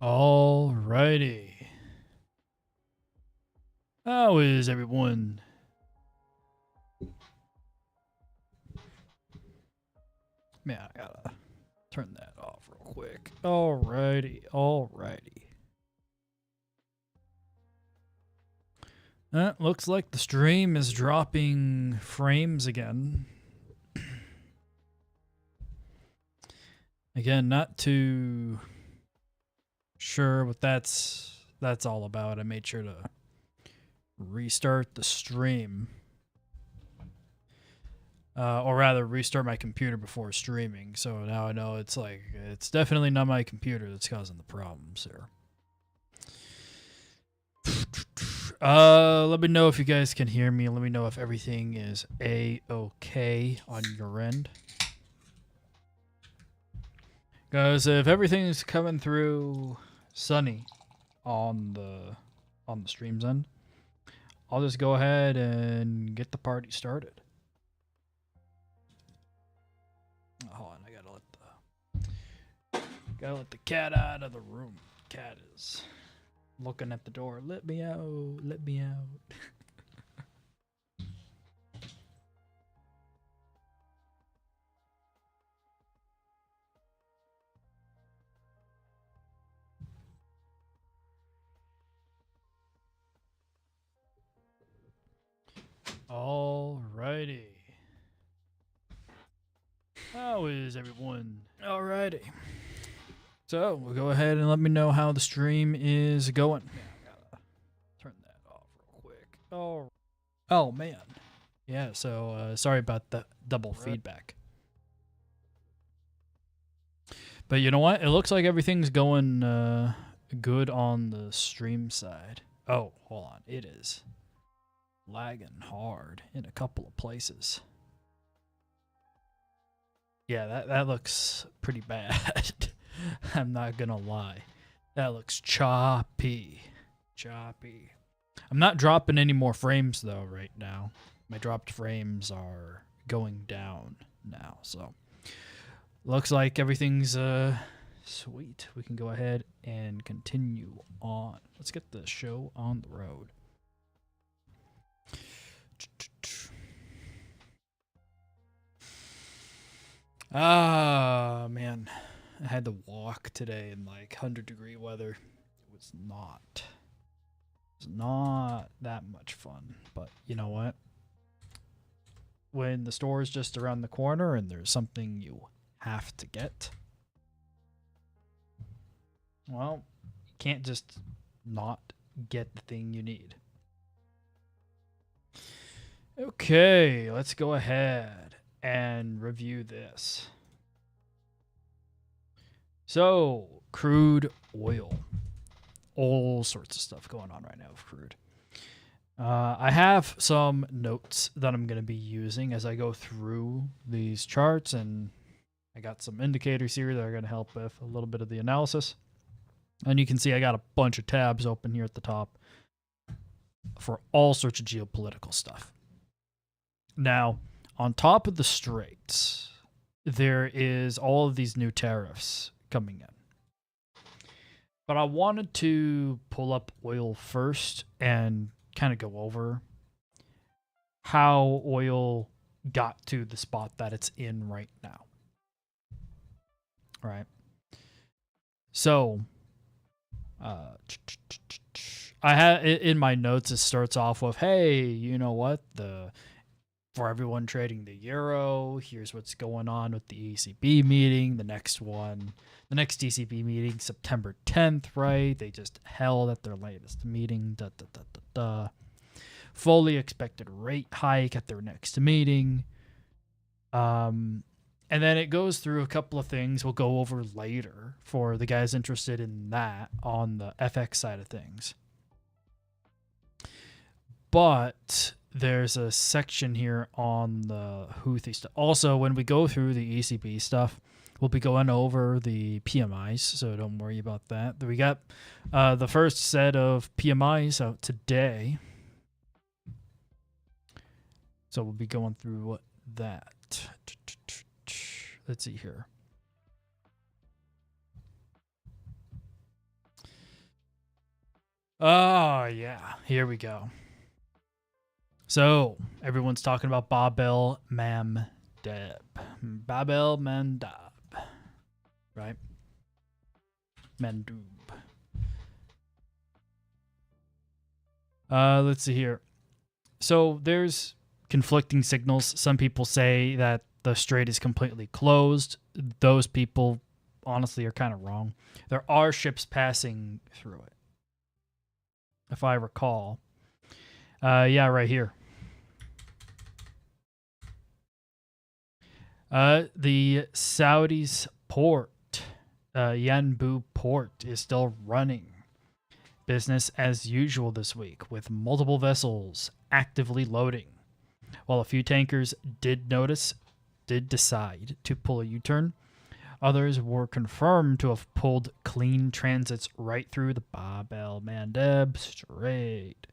Alrighty. How is everyone? Man, I gotta turn that off real quick. Alrighty. Looks like the stream is dropping frames again. Again, not too sure what that's all about. I made sure to restart the stream. Or rather, restart my computer before streaming. So now I know it's definitely not my computer that's causing the problems here. Let me know if you guys can hear me. Let me know if everything is A-okay on your end. Guys, if everything's coming through sunny on the stream's end, I'll just go ahead and get the party started. Hold on, I gotta let the cat out of the room. Cat is looking at the door. Let me out. Let me out. Alrighty. How is everyone? Alrighty. So, we'll go ahead and let me know how the stream is going. Yeah, I gotta turn that off real quick. Oh man. Yeah, so sorry about the double feedback. But you know what? It looks like everything's going good on the stream side. Oh, hold on. It is lagging hard in a couple of places. Yeah, that looks pretty bad. I'm not gonna lie. That looks choppy. I'm not dropping any more frames though right now. My dropped frames are going down now, so looks like everything's sweet. We can go ahead and continue on. Let's get the show on the road. Ah, man. I had to walk today in like 100-degree weather. It was not that much fun. But you know what? When the store is just around the corner and there's something you have to get, well, you can't just not get the thing you need. Okay, let's go ahead and review this. So, crude oil. All sorts of stuff going on right now with crude. I have some notes that I'm going to be using as I go through these charts, and I got some indicators here that are going to help with a little bit of the analysis. And you can see I got a bunch of tabs open here at the top for all sorts of geopolitical stuff. Now, on top of the Straits, there is all of these new tariffs coming in. But I wanted to pull up oil first and kind of go over how oil got to the spot that it's in right now. All right. So, I have in my notes, it starts off with, hey, you know what? For everyone trading the euro, here's what's going on with the ECB meeting. The next ECB meeting, September 10th, right? They just held at their latest meeting. Fully expected rate hike at their next meeting. And then it goes through a couple of things we'll go over later for the guys interested in that on the FX side of things. But there's a section here on the Houthi stuff. Also, when we go through the ECB stuff, we'll be going over the PMIs, so don't worry about that. We got the first set of PMIs out today. So we'll be going through that. Let's see here. Oh, yeah. Here we go. So, everyone's talking about Bab el Mandeb. Bab el Mandeb. Right? Mandub. Let's see here. So, there's conflicting signals. Some people say that the strait is completely closed. Those people, honestly, are kind of wrong. There are ships passing through it, if I recall. Yeah, right here. The Saudis' port, Yanbu port, is still running. Business as usual this week, with multiple vessels actively loading. While a few tankers did decide to pull a U-turn, others were confirmed to have pulled clean transits right through the Bab el Mandeb Strait.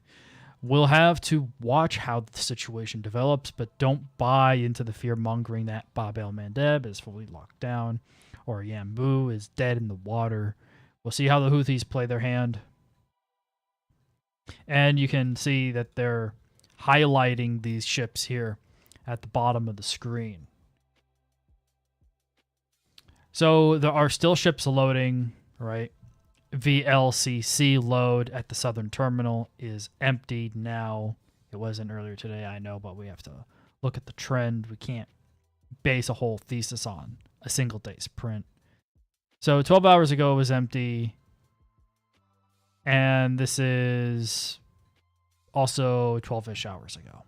We'll have to watch how the situation develops, but don't buy into the fear-mongering that Bab el Mandeb is fully locked down or Yanbu is dead in the water. We'll see how the Houthis play their hand. And you can see that they're highlighting these ships here at the bottom of the screen. So there are still ships loading, right? VLCC load at the southern terminal is emptied now. It wasn't earlier today, I know, but we have to look at the trend. We can't base a whole thesis on a single day's print. So 12 hours ago it was empty. And this is also 12-ish hours ago.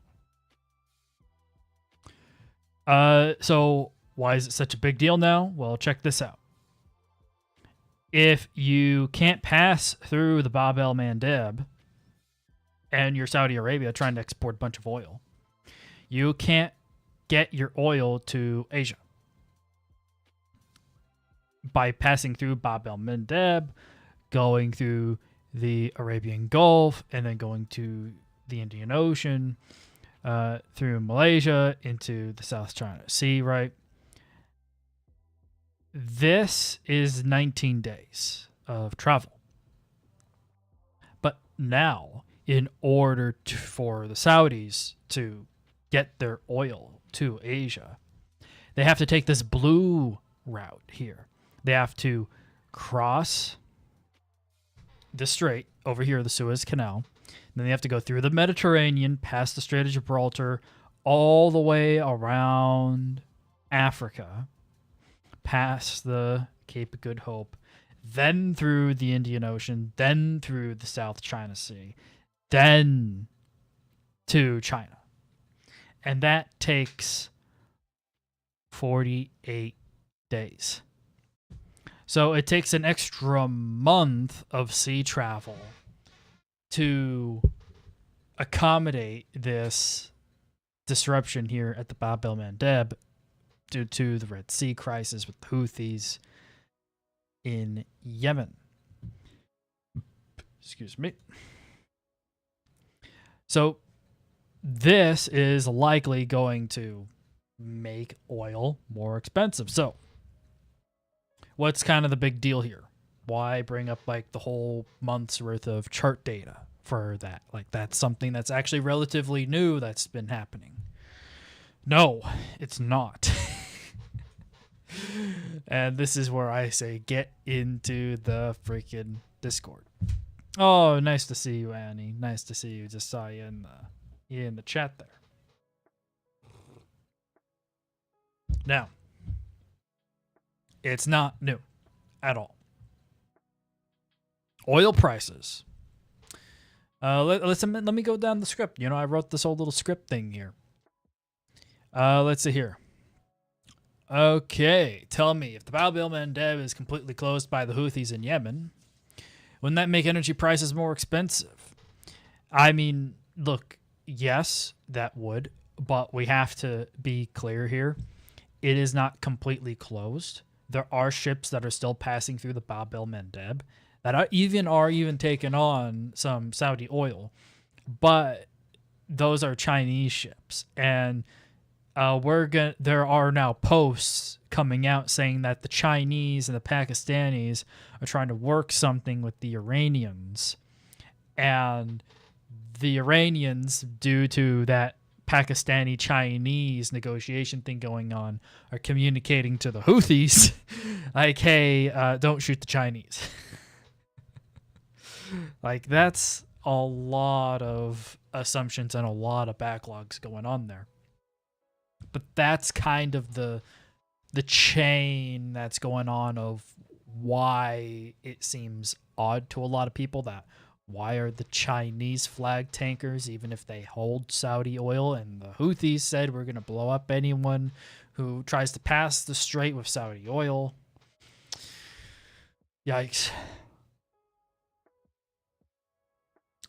So why is it such a big deal now? Well, check this out. If you can't pass through the Bab el Mandeb and you're Saudi Arabia trying to export a bunch of oil, you can't get your oil to Asia. By passing through Bab el Mandeb, going through the Arabian Gulf, and then going to the Indian Ocean, through Malaysia into the South China Sea, right? This is 19 days of travel. But now, in order for the Saudis to get their oil to Asia, they have to take this blue route here. They have to cross the strait over here, the Suez Canal. Then they have to go through the Mediterranean, past the Strait of Gibraltar, all the way around Africa, past the Cape of Good Hope, then through the Indian Ocean, then through the South China Sea, then to China. And that takes 48 days. So it takes an extra month of sea travel to accommodate this disruption here at the Bab el Mandeb due to the Red Sea crisis with the Houthis in Yemen. Excuse me. So this is likely going to make oil more expensive. So what's kind of the big deal here? Why bring up like the whole month's worth of chart data for that? Like that's something that's actually relatively new that's been happening. No, it's not. And this is where I say get into the freaking Discord. Oh, nice to see you, Annie. Nice to see you. Just saw you in the chat there. Now, it's not new at all. Oil prices. Let me go down the script. You know, I wrote this whole little script thing here. Let's see here. Okay, tell me, if the Bab el Mandeb is completely closed by the Houthis in Yemen, wouldn't that make energy prices more expensive? I mean, look, yes, that would, but we have to be clear here. It is not completely closed. There are ships that are still passing through the Bab el Mandeb that are even taking on some Saudi oil, but those are Chinese ships, and there are now posts coming out saying that the Chinese and the Pakistanis are trying to work something with the Iranians And the Iranians, due to that Pakistani-Chinese negotiation thing going on, are communicating to the Houthis, like, hey, don't shoot the Chinese. Like, that's a lot of assumptions and a lot of backlogs going on there. But that's kind of the chain that's going on of why it seems odd to a lot of people that why are the Chinese flag tankers, even if they hold Saudi oil, and the Houthis said we're going to blow up anyone who tries to pass the strait with Saudi oil. Yikes.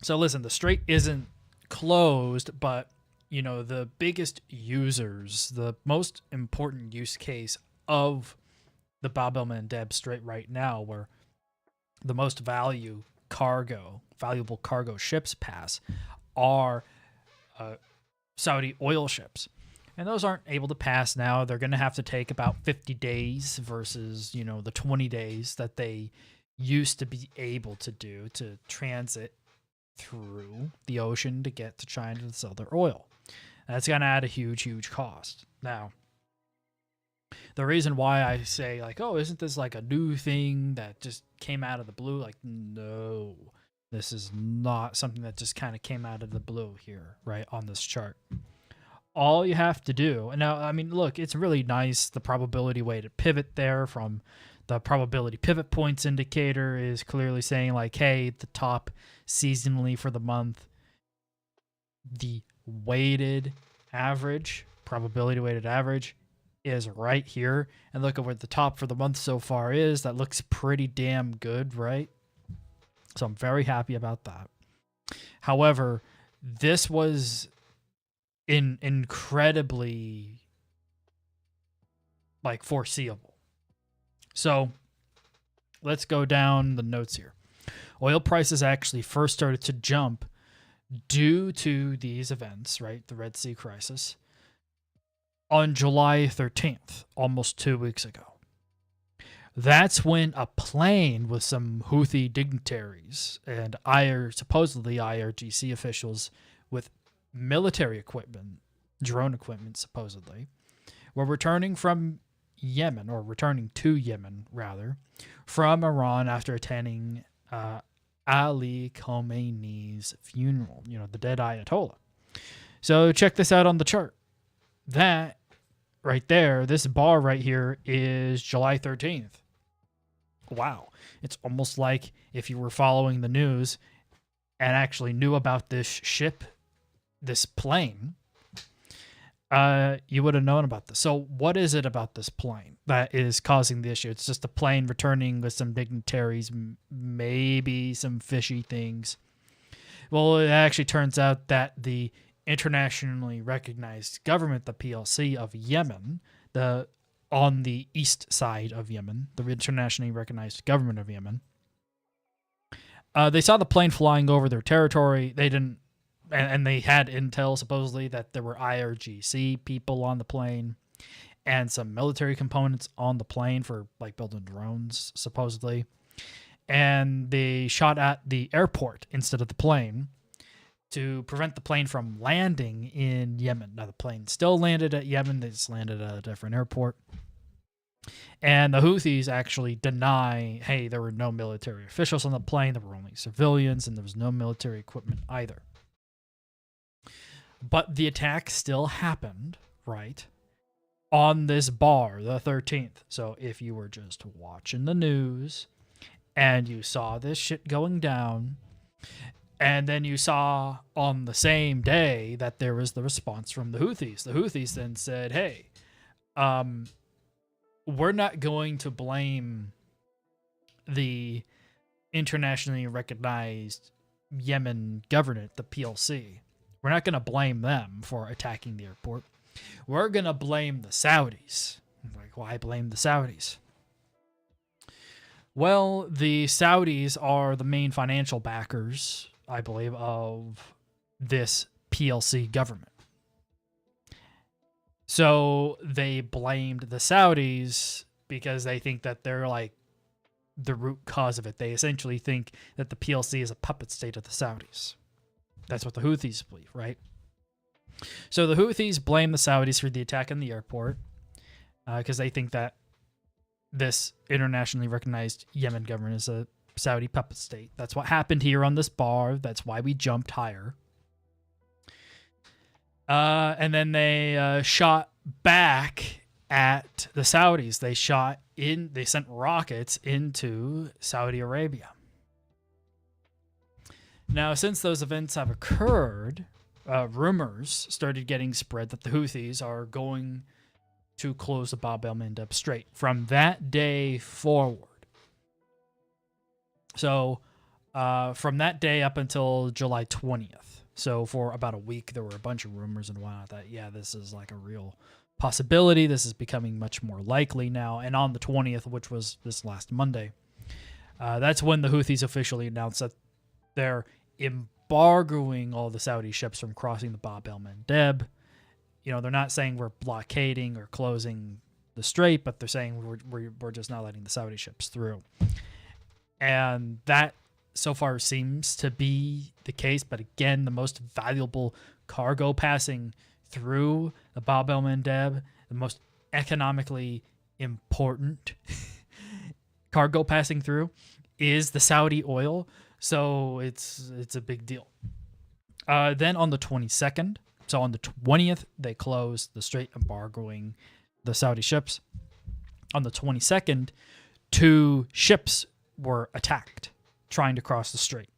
So listen, the strait isn't closed, but you know, the biggest users, the most important use case of the Bab el-Mandeb Strait right now, where the most valuable cargo ships pass, are Saudi oil ships. And those aren't able to pass now. They're going to have to take about 50 days versus, you know, the 20 days that they used to be able to do to transit through the ocean to get to China to sell their oil. That's going to add a huge, huge cost. Now, the reason why I say, like, oh, isn't this like a new thing that just came out of the blue? Like, no, this is not something that just kind of came out of the blue here, right, on this chart. All you have to do, and now, I mean, look, it's really nice, the probability weighted pivot there from the probability pivot points indicator is clearly saying, like, hey, the top seasonally for the month, the weighted average, probability weighted average, is right here. And look at where the top for the month so far is. That looks pretty damn good, right? So I'm very happy about that. However, this was incredibly, like, foreseeable. So let's go down the notes here. Oil prices actually first started to jump due to these events, right? The Red Sea crisis, on July 13th, almost 2 weeks ago. That's when a plane with some Houthi dignitaries and supposedly IRGC officials with military equipment, drone equipment supposedly, were returning to Yemen, rather, from Iran after attending Ali Khamenei's funeral, you know, the dead Ayatollah. So check this out on the chart. That right there, this bar right here is July 13th. Wow. It's almost like if you were following the news and actually knew about this ship, this plane, you would have known about this. So what is it about this plane that is causing the issue? It's just a plane returning with some dignitaries, maybe some fishy things. Well, it actually turns out that the internationally recognized government, the PLC of Yemen, on the east side of Yemen, the internationally recognized government of Yemen, they saw the plane flying over their territory. They didn't, and they had intel supposedly that there were IRGC people on the plane and some military components on the plane for like building drones supposedly. And they shot at the airport instead of the plane to prevent the plane from landing in Yemen. Now, the plane still landed at Yemen. They just landed at a different airport. And the Houthis actually deny, hey, there were no military officials on the plane. There were only civilians, and there was no military equipment either. But the attack still happened, right, on this bar, the 13th. So if you were just watching the news and you saw this shit going down, and then you saw on the same day that there was the response from the Houthis. The Houthis then said, hey, we're not going to blame the internationally recognized Yemen government, the PLC. We're not going to blame them for attacking the airport. We're going to blame the Saudis. Like, why blame the Saudis? Well, the Saudis are the main financial backers, I believe, of this PLC government. So they blamed the Saudis because they think that they're like the root cause of it. They essentially think that the PLC is a puppet state of the Saudis. That's what the Houthis believe, right? So the Houthis blame the Saudis for the attack on the airport because they think that this internationally recognized Yemen government is a Saudi puppet state. That's what happened here on this bar. That's why we jumped higher. And then they shot back at the Saudis. They sent rockets into Saudi Arabia. Now, since those events have occurred, rumors started getting spread that the Houthis are going to close the Bab el-Mandeb Strait from that day forward. So, from that day up until July 20th. So, for about a week, there were a bunch of rumors and whatnot that, yeah, this is like a real possibility. This is becoming much more likely now. And on the 20th, which was this last Monday, that's when the Houthis officially announced that they're embargoing all the Saudi ships from crossing the Bab el-Mandeb. You know, they're not saying we're blockading or closing the strait, but they're saying we're just not letting the Saudi ships through. And that so far seems to be the case. But again, the most valuable cargo passing through the Bab el-Mandeb, the most economically important cargo passing through, is the Saudi oil. So it's a big deal. Then on the 22nd, so on the 20th, they closed the strait, embargoing the Saudi ships. On the 22nd, 2 ships were attacked trying to cross the strait.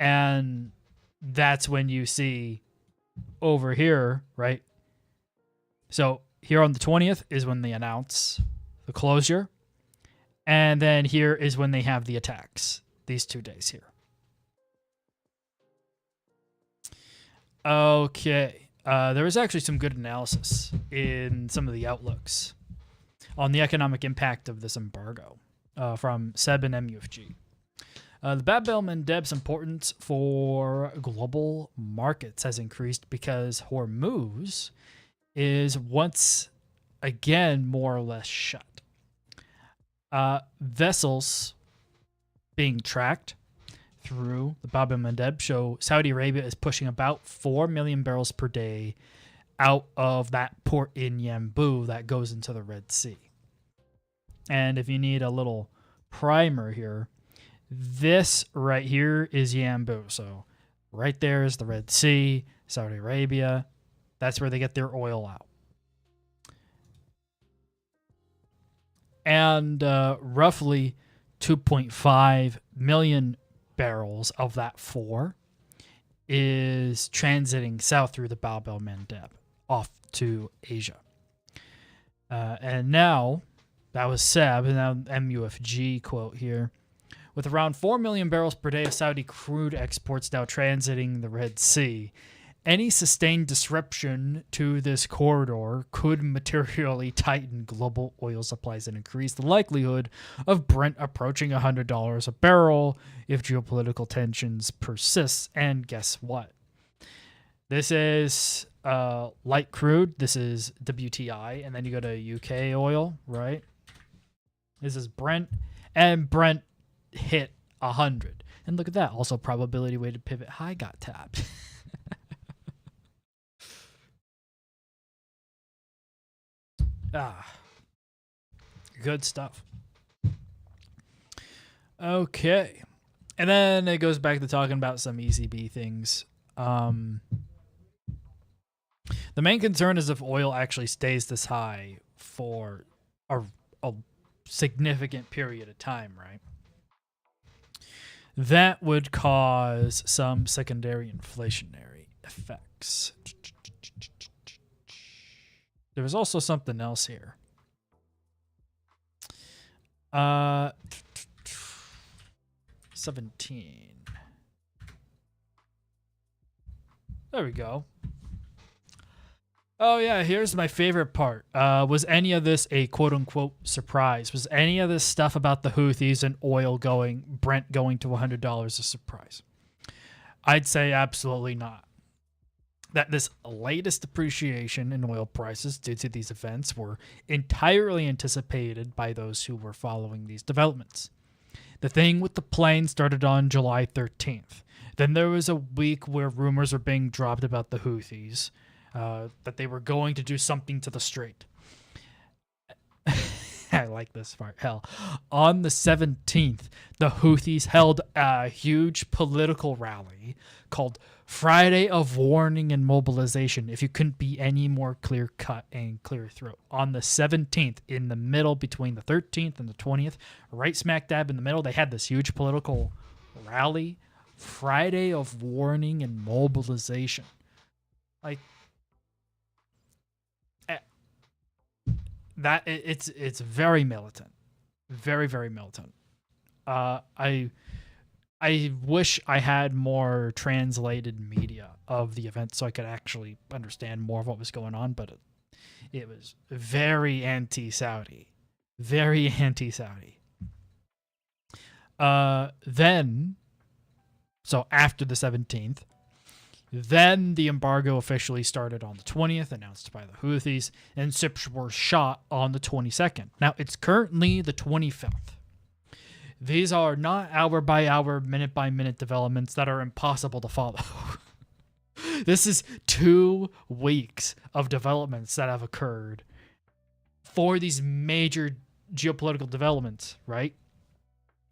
And that's when you see over here, right? So here on the 20th is when they announce the closure. And then here is when they have the attacks, these 2 days here. Okay. There was actually some good analysis in some of the outlooks on the economic impact of this embargo from Seb and MUFG. The Bab el-Mandeb's importance for global markets has increased because Hormuz is once again more or less shut. Vessels being tracked through the Bab el-Mandeb show Saudi Arabia is pushing about 4 million barrels per day out of that port in Yanbu that goes into the Red Sea. And if you need a little primer here, this right here is Yanbu. So right there is the Red Sea, Saudi Arabia. That's where they get their oil out. And roughly 2.5 million barrels of that 4 is transiting south through the Bab el-Mandeb off to Asia. And now, that was Seb, and now MUFG quote here. With around 4 million barrels per day of Saudi crude exports now transiting the Red Sea, any sustained disruption to this corridor could materially tighten global oil supplies and increase the likelihood of Brent approaching $100 a barrel if geopolitical tensions persist. And guess what? This is light crude. This is WTI. And then you go to UK oil, right? This is Brent. And Brent hit 100. And look at that. Also, probability weighted pivot high got tapped. Good stuff. Okay. And then it goes back to talking about some ECB things. The main concern is if oil actually stays this high for a significant period of time, right? That would cause some secondary inflationary effects. There was also something else here. 17. There we go. Oh yeah, here's my favorite part. Was any of this a quote-unquote surprise? Was any of this stuff about the Houthis and Brent going to $100 a surprise? I'd say absolutely not. that this latest appreciation in oil prices due to these events were entirely anticipated by those who were following these developments. The thing with the plane started on July 13th. Then there was a week where rumors were being dropped about the Houthis, that they were going to do something to the strait. I like this part. Hell, on the 17th, the Houthis held a huge political rally called Friday of Warning and Mobilization, if you couldn't be any more clear cut and clear throat. On the 17th, in the middle between the 13th and the 20th, right smack dab in the middle, they had this huge political rally. Friday of Warning and Mobilization. Like, that it's very militant, very, very militant. I wish I had more translated media of the event so I could actually understand more of what was going on, but it was very anti-Saudi, very anti-Saudi. Then, so after the 17th, then the embargo officially started on the 20th, announced by the Houthis, and ships were shot on the 22nd. Now, it's currently the 25th. These are not hour by hour, minute by minute developments that are impossible to follow. This is 2 weeks of developments that have occurred for these major geopolitical developments, right?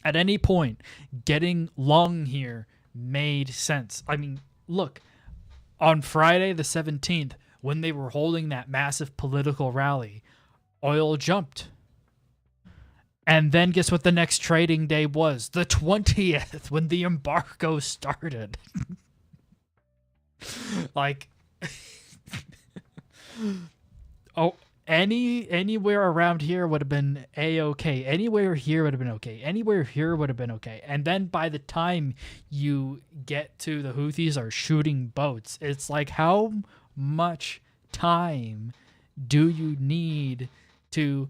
At any point, getting long here made sense. I mean, look, on Friday the 17th, when they were holding that massive political rally, oil jumped. And then guess what the next trading day was? The 20th, when the embargo started. Like, oh, anywhere around here would have been A-okay. Anywhere here would have been okay. Anywhere here would have been okay. And then by the time you get to the Houthis are shooting boats, it's like, how much time do you need to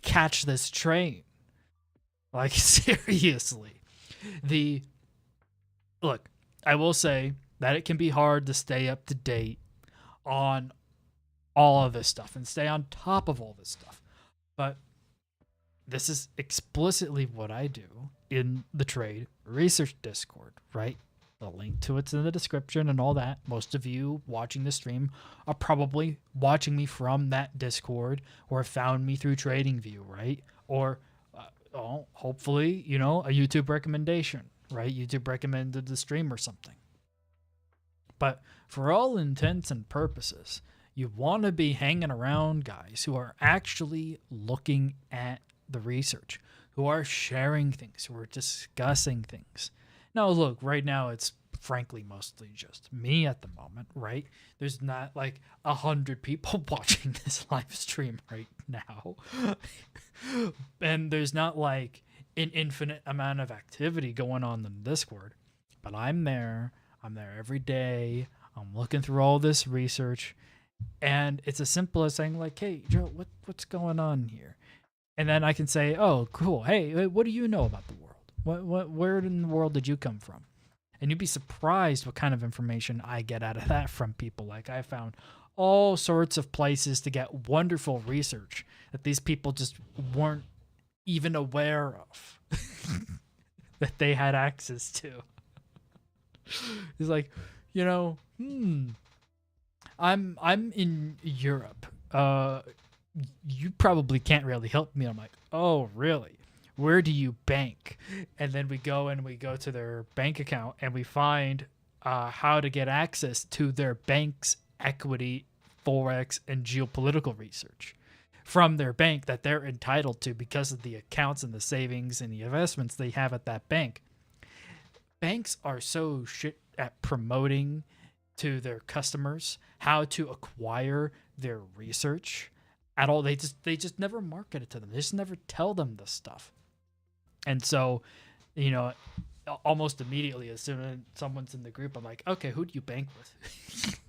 catch this train? Like, seriously. Look, I will say that it can be hard to stay up to date on all of this stuff and stay on top of all this stuff. But this is explicitly what I do in the Trade Research Discord, right? The link to it's in the description and all that. Most of you watching the stream are probably watching me from that Discord or found me through TradingView, right? Or hopefully, a YouTube recommendation, right? YouTube recommended the stream or something. But for all intents and purposes, you want to be hanging around guys who are actually looking at the research, who are sharing things, who are discussing things. Now, look, right now it's frankly mostly just me at the moment, right? There's not like 100 people watching this live stream right now. And there's not like an infinite amount of activity going on in Discord. But I'm there. I'm there every day. I'm looking through all this research. And it's as simple as saying like, hey, Joe, what's going on here? And then I can say, oh, cool. Hey, what do you know about the world? Where in the world did you come from? And you'd be surprised what kind of information I get out of that from people. Like, I found all sorts of places to get wonderful research that these people just weren't even aware of that they had access to. It's like, I'm in Europe. You probably can't really help me. I'm like, oh, really? Where do you bank? And then we go to their bank account and we find how to get access to their bank's equity, forex, and geopolitical research from their bank that they're entitled to because of the accounts and the savings and the investments they have at that bank. Banks are so shit at promoting to their customers how to acquire their research at all. They just never market it to them. They just never tell them this stuff. And so, almost immediately as soon as someone's in the group, I'm like, okay, who do you bank with?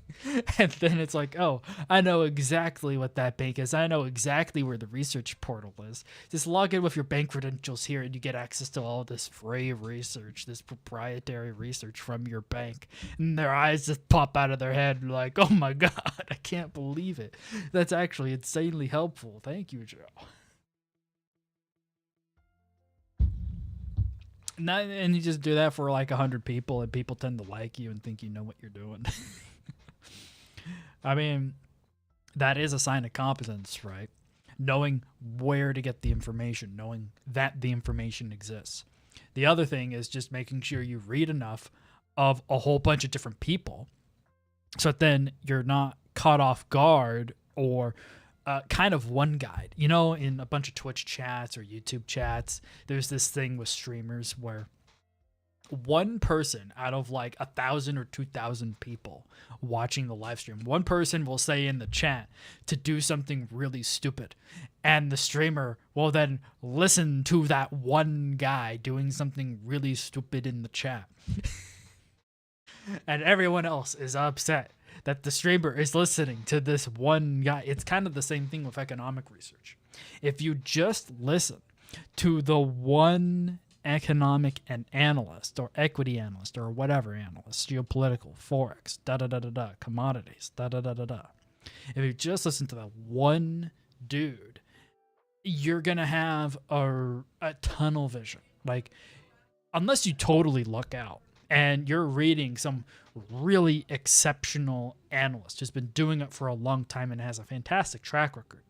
And then it's like, oh, I know exactly what that bank is. I know exactly where the research portal is. Just log in with your bank credentials here and you get access to all this free research, this proprietary research from your bank. And their eyes just pop out of their head like, oh my God, I can't believe it. That's actually insanely helpful. Thank you, Joe. And you just do that for like 100 people, and people tend to like you and think you know what you're doing. I mean, that is a sign of competence, right? Knowing where to get the information, knowing that the information exists. The other thing is just making sure you read enough of a whole bunch of different people so that then you're not caught off guard or kind of one guide. You know, in a bunch of Twitch chats or YouTube chats, there's this thing with streamers where one person out of like 1,000 or 2,000 people watching the live stream, one person will say in the chat to do something really stupid, and the streamer will then listen to that one guy doing something really stupid in the chat. And everyone else is upset that the streamer is listening to this one guy. It's kind of the same thing with economic research. If you just listen to the one economic and analyst or equity analyst or whatever analyst, geopolitical, forex, commodities, if you just listen to that one dude, you're going to have a tunnel vision. Like, unless you totally luck out and you're reading some really exceptional analyst who's been doing it for a long time and has a fantastic track record,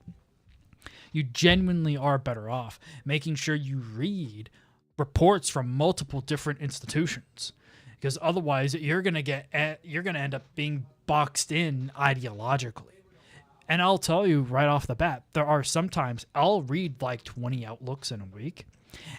you genuinely are better off making sure you read reports from multiple different institutions, because otherwise you're going to end up being boxed in ideologically. And I'll tell you right off the bat, there are sometimes I'll read like 20 outlooks in a week,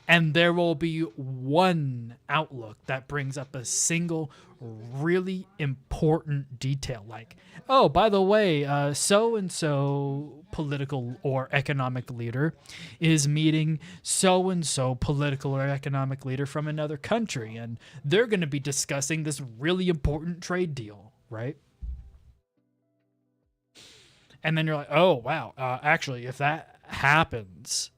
and there will be one outlook that brings up a single really important detail, like, oh, by the way, so-and-so political or economic leader is meeting so-and-so political or economic leader from another country, and they're going to be discussing this really important trade deal, right? And then you're like, oh, wow, actually, if that happens,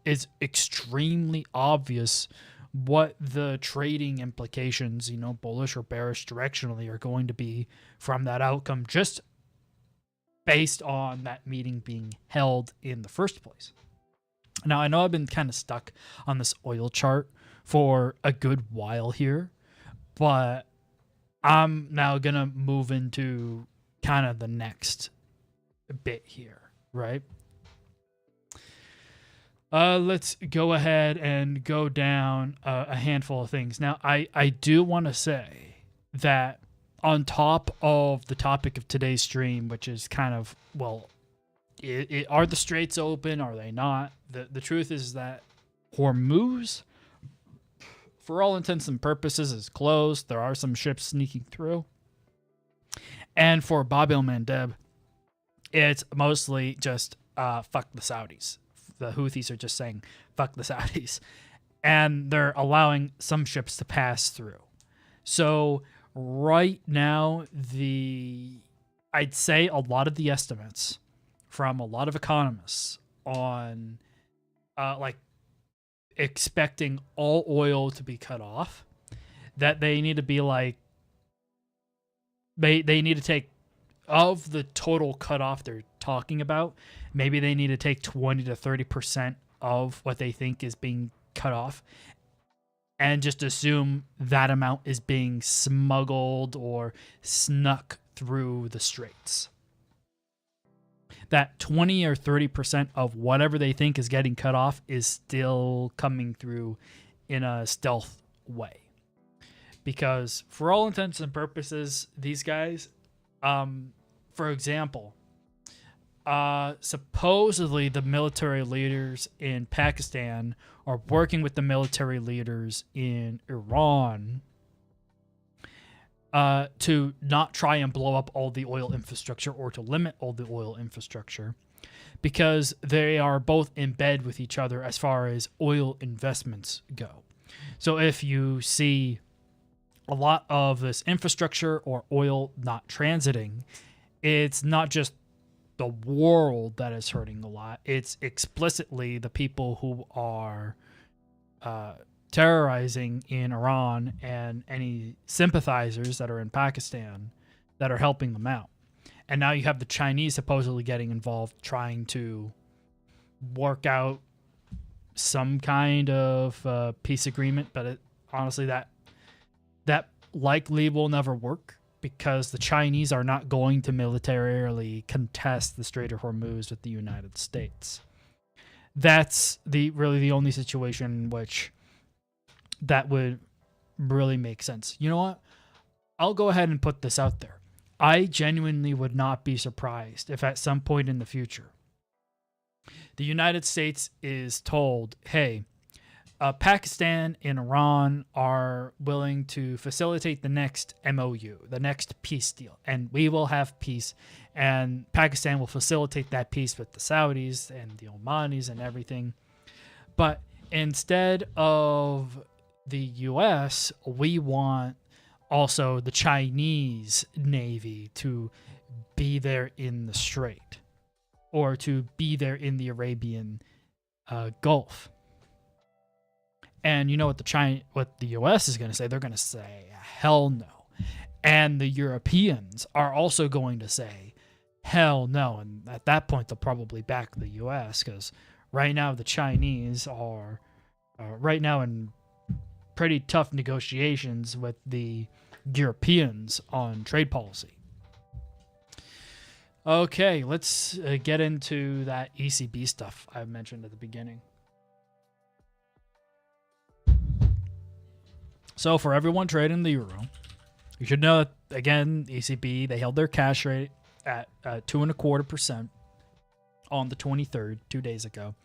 it's extremely obvious what the trading implications, bullish or bearish directionally, are going to be from that outcome, just based on that meeting being held in the first place. Now, I know I've been kind of stuck on this oil chart for a good while here, but I'm now going to move into kind of the next bit here, right? Let's go ahead and go down a handful of things. Now, I do want to say that on top of the topic of today's stream, which is kind of, well, are the Straits open? Are they not? The truth is that Hormuz, for all intents and purposes, is closed. There are some ships sneaking through. And for Bab el-Mandeb, it's mostly just fuck the Saudis. The Houthis are just saying, fuck the Saudis. And they're allowing some ships to pass through. So right now, I'd say a lot of the estimates from a lot of economists on like expecting all oil to be cut off, that they need to be like, they need to take, of the total cutoff they're talking about, maybe they need to take 20 to 30% of what they think is being cut off and just assume that amount is being smuggled or snuck through the Straits. That 20 or 30% of whatever they think is getting cut off is still coming through in a stealth way. Because for all intents and purposes, these guys, for example, supposedly the military leaders in Pakistan are working with the military leaders in Iran to not try and blow up all the oil infrastructure or to limit all the oil infrastructure, because they are both in bed with each other as far as oil investments go. So if you see a lot of this infrastructure or oil not transiting, it's not just the world that is hurting a lot. It's explicitly the people who are terrorizing in Iran and any sympathizers that are in Pakistan that are helping them out. And now you have the Chinese supposedly getting involved, trying to work out some kind of peace agreement. But honestly, that likely will never work, because the Chinese are not going to militarily contest the Strait of Hormuz with the United States. That's really the only situation in which that would really make sense. You know what? I'll go ahead and put this out there. I genuinely would not be surprised if at some point in the future the United States is told, hey, Pakistan and Iran are willing to facilitate the next MOU, the next peace deal, and we will have peace, and Pakistan will facilitate that peace with the Saudis and the Omanis and everything. But instead of the U.S., we want also the Chinese Navy to be there in the Strait, or to be there in the Arabian Gulf. And you know what the U.S. is going to say? They're going to say, hell no. And the Europeans are also going to say, hell no. And at that point, they'll probably back the U.S. because right now the Chinese are right now in pretty tough negotiations with the Europeans on trade policy. Okay, let's get into that ECB stuff I mentioned at the beginning. So for everyone trading the euro, you should know that, again, ECB, they held their cash rate at 2.25% on the 23rd, 2 days ago.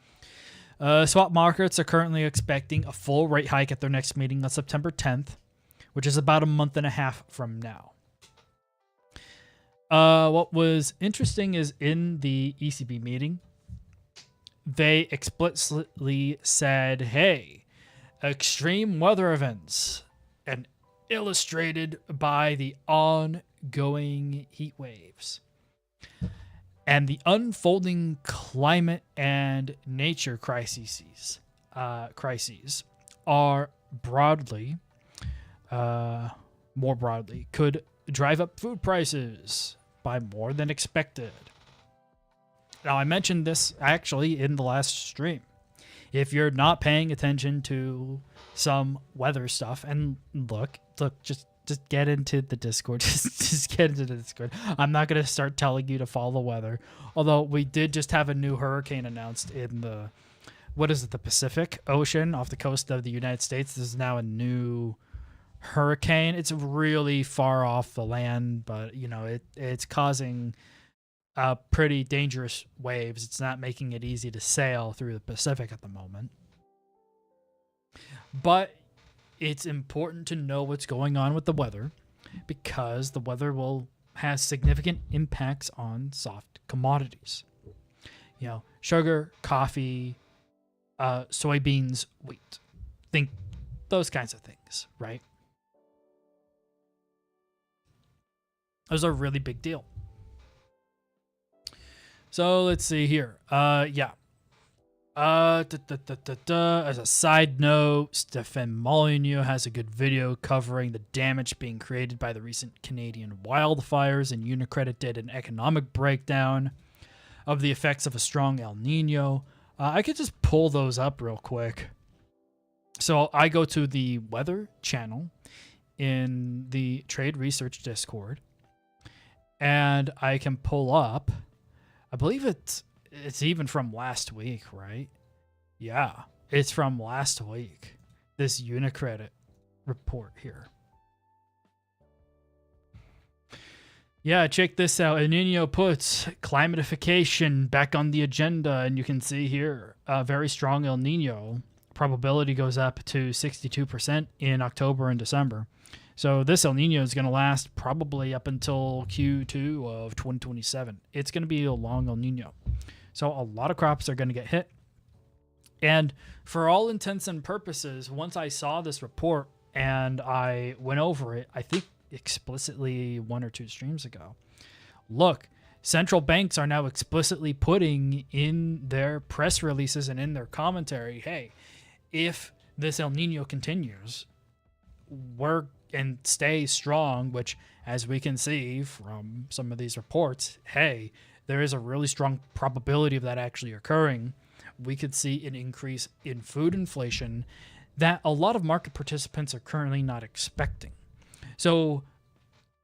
Swap markets are currently expecting a full rate hike at their next meeting on September 10th, which is about a month and a half from now. What was interesting is in the ECB meeting, they explicitly said, hey, extreme weather events, and illustrated by the ongoing heat waves and the unfolding climate and nature crises are more broadly, could drive up food prices by more than expected. Now, I mentioned this actually in the last stream. If you're not paying attention to some weather stuff, and look, just get into the Discord. just get into the Discord. I'm not going to start telling you to follow the weather. Although we did just have a new hurricane announced in the Pacific Ocean off the coast of the United States. This is now a new hurricane. It's really far off the land, but it's causing pretty dangerous waves. It's not making it easy to sail through the Pacific at the moment. But it's important to know what's going on with the weather, because the weather has significant impacts on soft commodities. Sugar, coffee, soybeans, wheat. Think those kinds of things, right? Those are a really big deal. So let's see here. As a side note, Stefan Molyneux has a good video covering the damage being created by the recent Canadian wildfires, and Unicredit did an economic breakdown of the effects of a strong El Nino. I could just pull those up real quick. So I go to the weather channel in the Trade Research Discord, and I can pull up, I believe it's even from last week, right? Yeah, it's from last week, this Unicredit report here. Yeah, check this out. El Nino puts climatification back on the agenda, and you can see here a very strong El Nino probability goes up to 62% in October and December. So this El Nino is going to last probably up until Q2 of 2027. It's going to be a long El Nino. So a lot of crops are going to get hit. And for all intents and purposes, once I saw this report and I went over it, I think explicitly 1 or 2 streams ago. Look, central banks are now explicitly putting in their press releases and in their commentary, hey, if this El Nino continues, and stays strong, which, as we can see from some of these reports, hey, there is a really strong probability of that actually occurring. We could see an increase in food inflation that a lot of market participants are currently not expecting. So,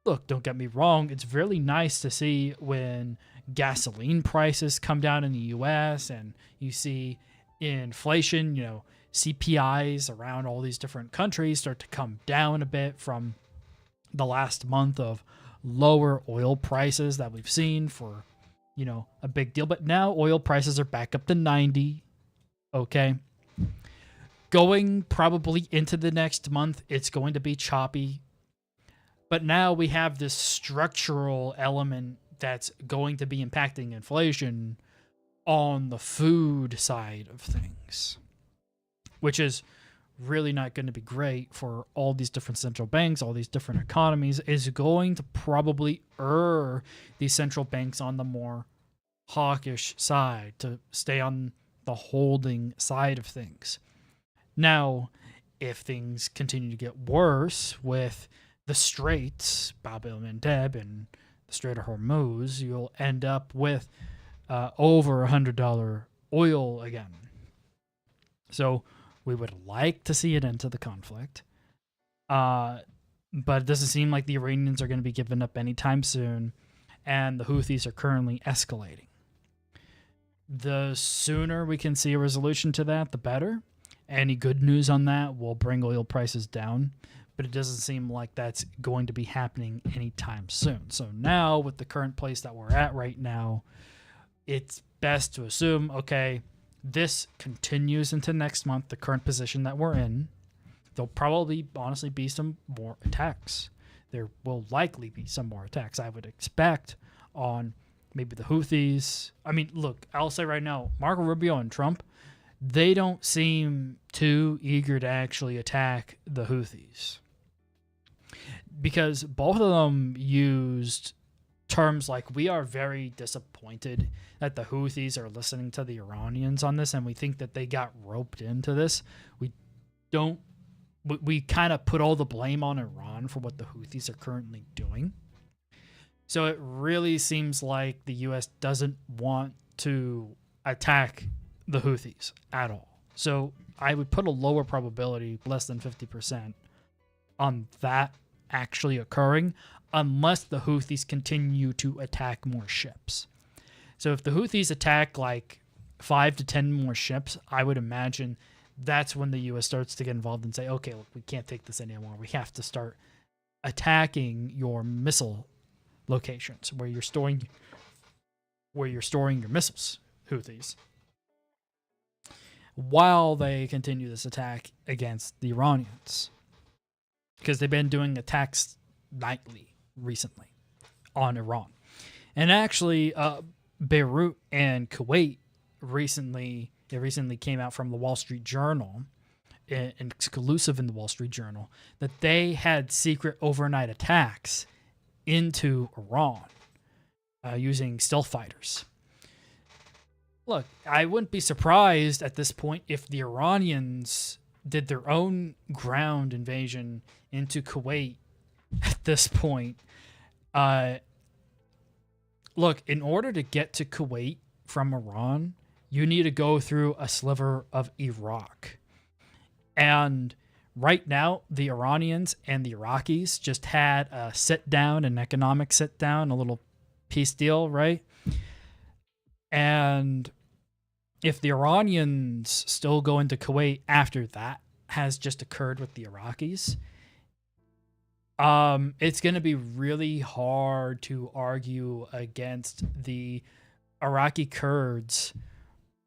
look, don't get me wrong, it's really nice to see when gasoline prices come down in the US and you see inflation, CPIs around all these different countries start to come down a bit from the last month of lower oil prices that we've seen for, a big deal. But now oil prices are back up to 90. Okay. Going probably into the next month, it's going to be choppy. But now we have this structural element that's going to be impacting inflation on the food side of things, which is really not going to be great for all these different central banks, all these different economies, is going to probably err these central banks on the more hawkish side to stay on the holding side of things. Now, if things continue to get worse with the Straits, Bab el-Mandeb, and the Strait of Hormuz, you'll end up with over $100 oil again. So we would like to see an end to the conflict, but it doesn't seem like the Iranians are going to be giving up anytime soon, and the Houthis are currently escalating. The sooner we can see a resolution to that, the better. Any good news on that will bring oil prices down, but it doesn't seem like that's going to be happening anytime soon. So now, with the current place that we're at right now, it's best to assume, okay, this continues into next month, the current position that we're in. There'll probably, honestly, be some more attacks. There will likely be some more attacks, I would expect, on maybe the Houthis. I mean, look, I'll say right now, Marco Rubio and Trump, they don't seem too eager to actually attack the Houthis, because both of them used terms like, we are very disappointed that the Houthis are listening to the Iranians on this, and we think that they got roped into this. We kind of put all the blame on Iran for what the Houthis are currently doing. So it really seems like the U.S. doesn't want to attack the Houthis at all. So I would put a lower probability, less than 50%, on that actually occurring, unless the Houthis continue to attack more ships. So if the Houthis attack like 5 to 10 more ships, I would imagine that's when the U.S. starts to get involved and say, okay, look, we can't take this anymore. We have to start attacking your missile locations where you're storing your missiles, Houthis, while they continue this attack against the Iranians, because they've been doing attacks nightly recently on Iran. And actually, Beirut and Kuwait recently came out from the Wall Street Journal, an exclusive in the Wall Street Journal, that they had secret overnight attacks into Iran using stealth fighters. Look, I wouldn't be surprised at this point if the Iranians did their own ground invasion into Kuwait at this point. Look, in order to get to Kuwait from Iran, you need to go through a sliver of Iraq. And right now, the Iranians and the Iraqis just had a sit-down, an economic sit-down, a little peace deal, right? And if the Iranians still go into Kuwait after that has just occurred with the Iraqis, it's going to be really hard to argue against the Iraqi Kurds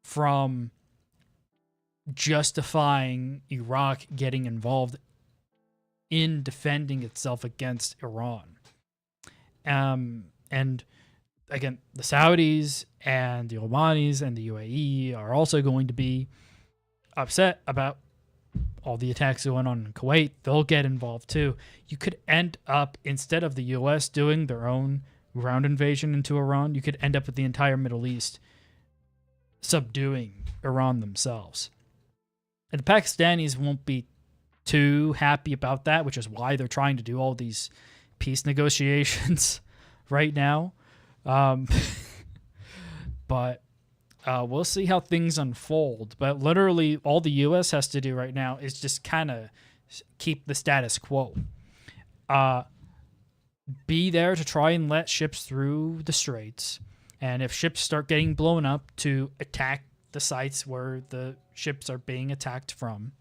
from justifying Iraq getting involved in defending itself against Iran. And again, the Saudis and the Omanis and the UAE are also going to be upset about all the attacks going on in Kuwait, they'll get involved too. You could end up, instead of the U.S. doing their own ground invasion into Iran, you could end up with the entire Middle East subduing Iran themselves. And the Pakistanis won't be too happy about that, which is why they're trying to do all these peace negotiations right now. But we'll see how things unfold. But literally, all the U.S. has to do right now is just kind of keep the status quo. Be there to try and let ships through the Straits. And if ships start getting blown up, to attack the sites where the ships are being attacked from.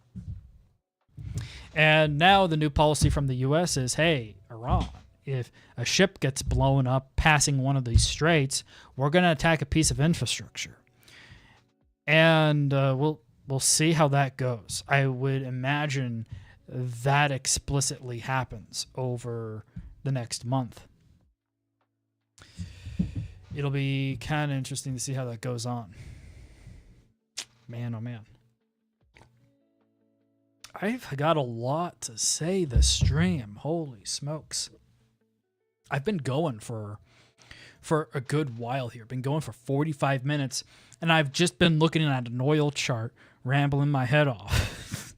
And now the new policy from the U.S. is, hey, Iran, if a ship gets blown up passing one of these straits, we're going to attack a piece of infrastructure. And we'll see how that goes. I would imagine that explicitly happens over the next month. It'll be kind of interesting to see how that goes on. Man, oh man. I've got a lot to say this stream. Holy smokes. I've been going for a good while here. Been going for 45 minutes, and I've just been looking at an oil chart, rambling my head off.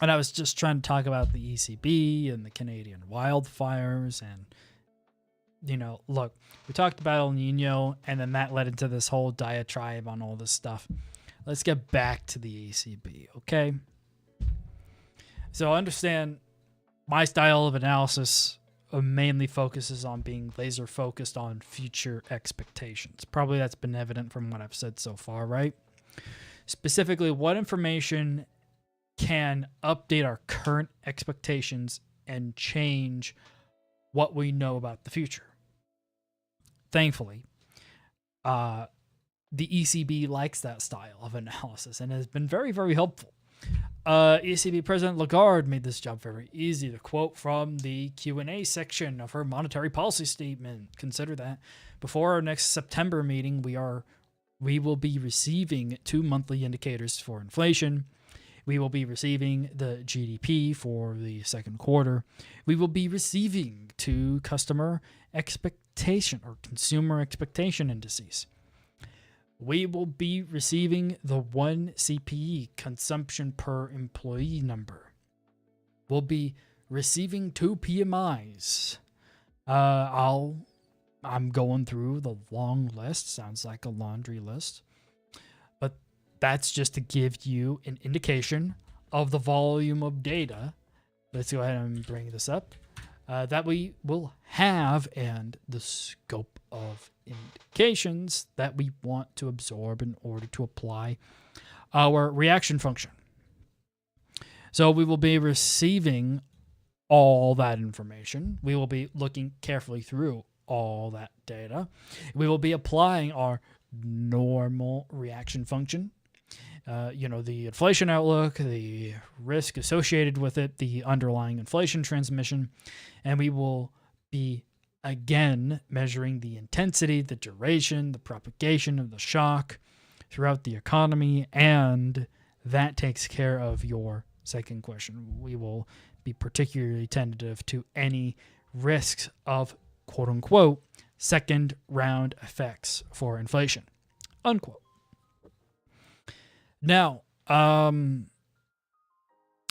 And I was just trying to talk about the ECB and the Canadian wildfires, and you know, look, we talked about El Nino, and then that led into this whole diatribe on all this stuff. Let's get back to the ECB, okay? So I understand my style of analysis mainly focuses on being laser focused on future expectations. Probably that's been evident from what I've said so far, right? Specifically, what information can update our current expectations and change what we know about the future. Thankfully, the ECB likes that style of analysis and has been very, very helpful. ECB President Lagarde made this job very easy to quote from the Q&A section of her monetary policy statement. Consider that before our next September meeting, we will be receiving 2 monthly indicators for inflation. We will be receiving the GDP for the second quarter. We will be receiving 2 customer expectation or consumer expectation indices. We will be receiving the 1 CPE, consumption per employee number. We'll be receiving 2 PMIs. I'm going through the long list. Sounds like a laundry list. But that's just to give you an indication of the volume of data. Let's go ahead and bring this up. That we will have, and the scope of indications that we want to absorb in order to apply our reaction function. So we will be receiving all that information. We will be looking carefully through all that data. We will be applying our normal reaction function. The inflation outlook, the risk associated with it, the underlying inflation transmission, and we will be again measuring the intensity, the duration, the propagation of the shock throughout the economy, and that takes care of your second question. We will be particularly tentative to any risks of quote-unquote second round effects for inflation, unquote. Now, that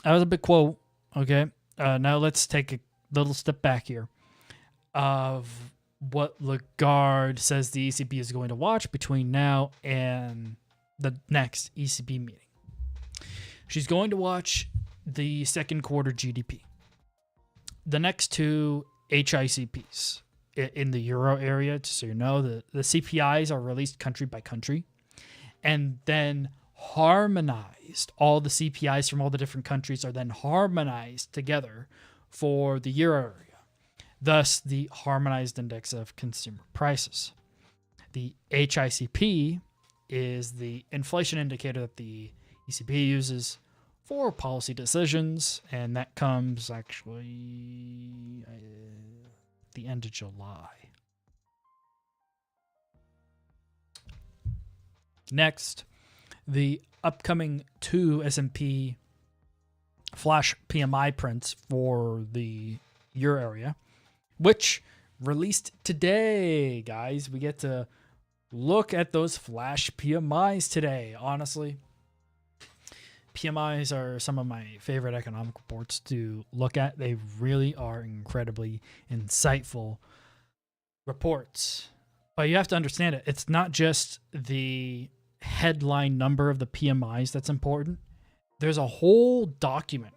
was a big quote, okay? Now let's take a little step back here of what Lagarde says the ECB is going to watch between now and the next ECB meeting. She's going to watch the second quarter GDP, the next 2 HICPs in the euro area, just so you know, the CPIs are released country by country, and then harmonized. All the CPIs from all the different countries are then harmonized together for the euro area. Thus, the harmonized index of consumer prices. The HICP is the inflation indicator that the ECB uses for policy decisions, and that comes actually the end of July. Next, the upcoming 2 S&P flash PMI prints for the Euro area, which released today, guys. We get to look at those flash PMIs today. Honestly, PMIs are some of my favorite economic reports to look at. They really are incredibly insightful reports. But you have to understand it. It's not just the headline number of the PMIs that's important. There's a whole document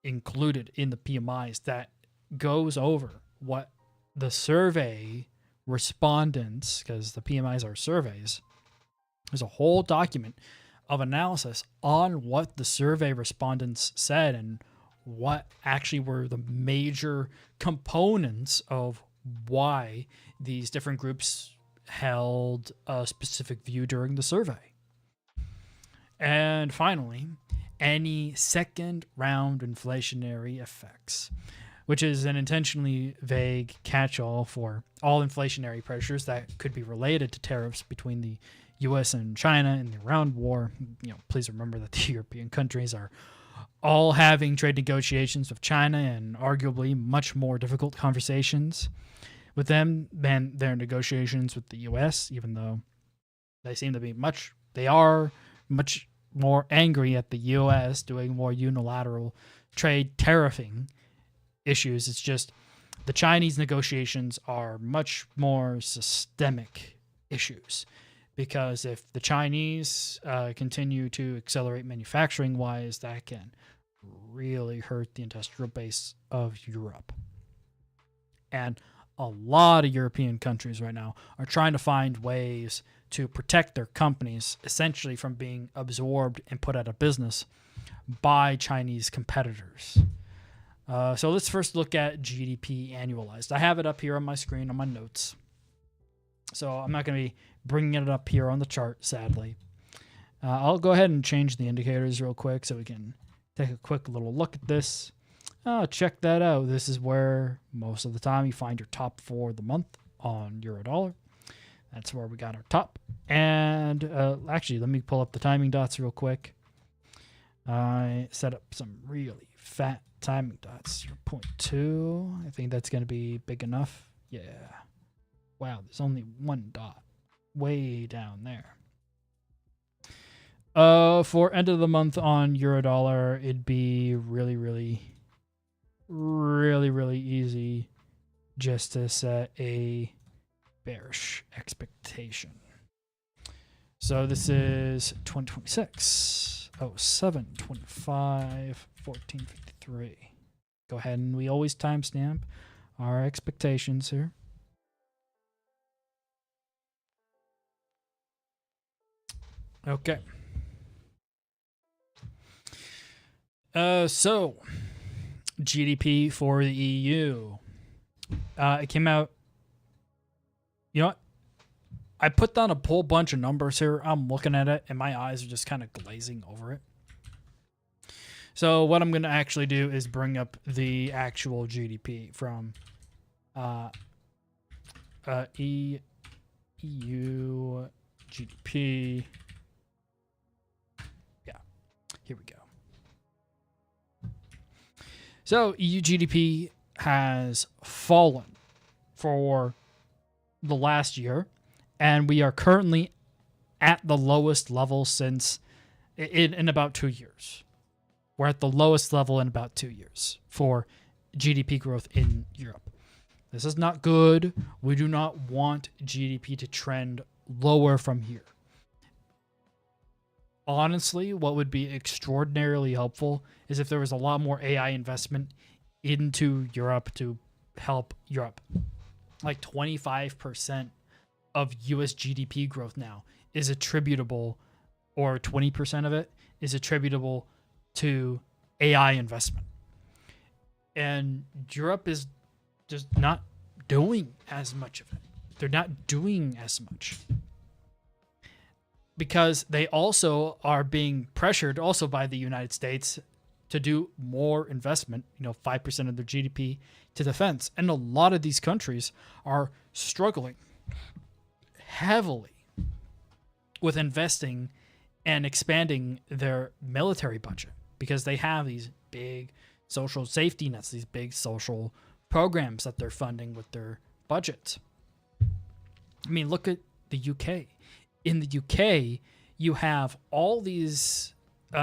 included in the PMIs that goes over what the survey respondents, because the PMIs are surveys, there's a whole document of analysis on what the survey respondents said and what actually were the major components of why these different groups held a specific view during the survey. And finally, any second round inflationary effects, which is an intentionally vague catch-all for all inflationary pressures that could be related to tariffs between the U.S. and China in the Iran war. Please remember that the European countries are all having trade negotiations with China and arguably much more difficult conversations with them than their negotiations with the U.S., even though they seem to be much more angry at the U.S. doing more unilateral trade tariffing issues. It's just the Chinese negotiations are much more systemic issues, because if the Chinese continue to accelerate manufacturing wise, that can really hurt the industrial base of Europe. And a lot of European countries right now are trying to find ways to protect their companies essentially from being absorbed and put out of business by Chinese competitors. So let's first look at GDP annualized. I have it up here on my screen on my notes, so I'm not going to be bringing it up here on the chart, sadly. I'll go ahead and change the indicators real quick so we can take a quick little look at this. Check that out. This is where most of the time you find your top for the month on Eurodollar. That's where we got our top. And actually, let me pull up the timing dots real quick. I set up some really fat timing dots. 0.2. I think that's going to be big enough. Yeah. Wow, there's only one dot way down there. For end of the month on Eurodollar, it'd be really easy just to set a bearish expectation. So this is 2026, 07, 25, 1453. Go ahead and we always timestamp our expectations here. Okay. So GDP for the EU. It came out. You know what? I put down a whole bunch of numbers here. I'm looking at it, and my eyes are just kind of glazing over it. So what I'm going to actually do is bring up the actual GDP from EU GDP. Yeah, here we go. So EU GDP has fallen for the last year, and we are currently at the lowest level since in about 2 years. We're at the lowest level in about 2 years for GDP growth in Europe. This is not good. We do not want GDP to trend lower from here. Honestly, what would be extraordinarily helpful is if there was a lot more AI investment into Europe to help Europe. Like 25% of US GDP growth now is attributable, or 20% of it is attributable to AI investment. And Europe is just not doing as much of it. They're not doing as much, because they also are being pressured also by the United States to do more investment, 5% of their GDP to defense. And a lot of these countries are struggling heavily with investing and expanding their military budget because they have these big social safety nets, these big social programs that they're funding with their budgets. I mean, look at the UK. In the UK, you have all these,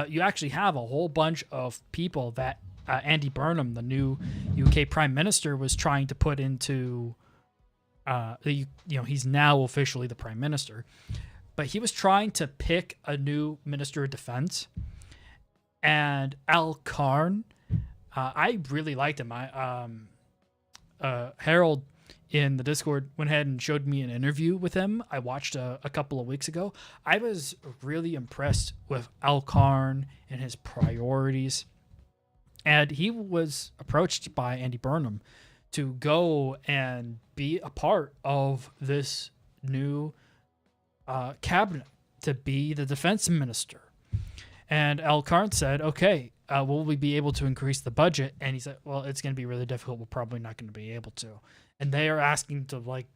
you actually have a whole bunch of people that Andy Burnham, the new UK Prime Minister, was trying to put into, he's now officially the Prime Minister, but he was trying to pick a new Minister of Defense. And Al Karn, I really liked him. Harold in the Discord went ahead and showed me an interview with him I watched a couple of weeks ago. I was really impressed with Al Karn and his priorities. And he was approached by Andy Burnham to go and be a part of this new cabinet, to be the defense minister. And Al Karn said, okay, will we be able to increase the budget? And he said, well, it's going to be really difficult. We're probably not going to be able to. And they are asking to like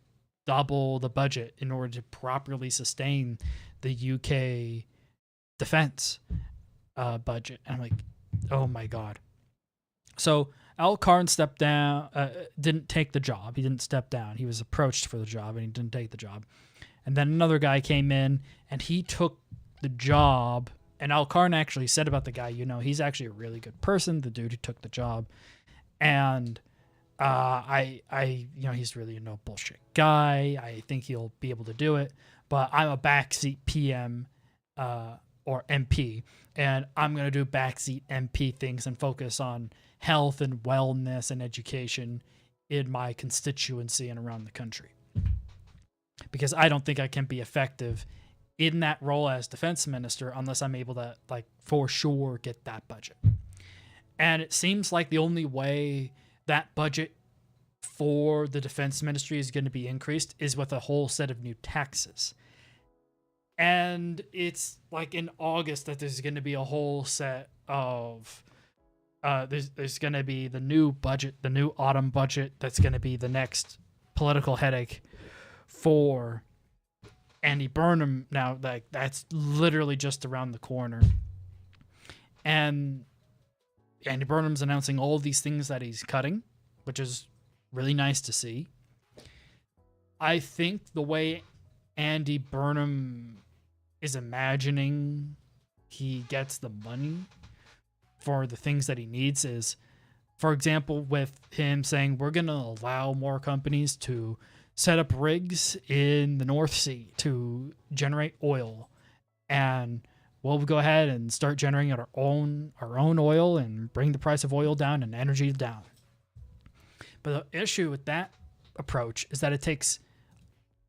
double the budget in order to properly sustain the UK defense budget. And I'm like, oh my God. So Al Karn stepped down, didn't take the job. He didn't step down. He was approached for the job and he didn't take the job. And then another guy came in and he took the job. And Al Karn actually said about the guy, he's actually a really good person, the dude who took the job. And he's really a no bullshit guy. I think he'll be able to do it. But I'm a backseat PM or MP, and I'm going to do backseat MP things and focus on health and wellness and education in my constituency and around the country. Because I don't think I can be effective in that role as defense minister unless I'm able to, like, for sure get that budget. And it seems like the only way that budget for the defense ministry is going to be increased is with a whole set of new taxes. And it's like in August that there's going to be a whole set of there's going to be the new budget, the new autumn budget that's going to be the next political headache for Andy Burnham. Now, like, that's literally just around the corner. And Andy Burnham's announcing all these things that he's cutting, which is really nice to see. I think the way Andy Burnham is imagining he gets the money for the things that he needs is, for example, with him saying, we're going to allow more companies to set up rigs in the North Sea to generate oil, and we'll go ahead and start generating our own oil and bring the price of oil down and energy down. But the issue with that approach is that it takes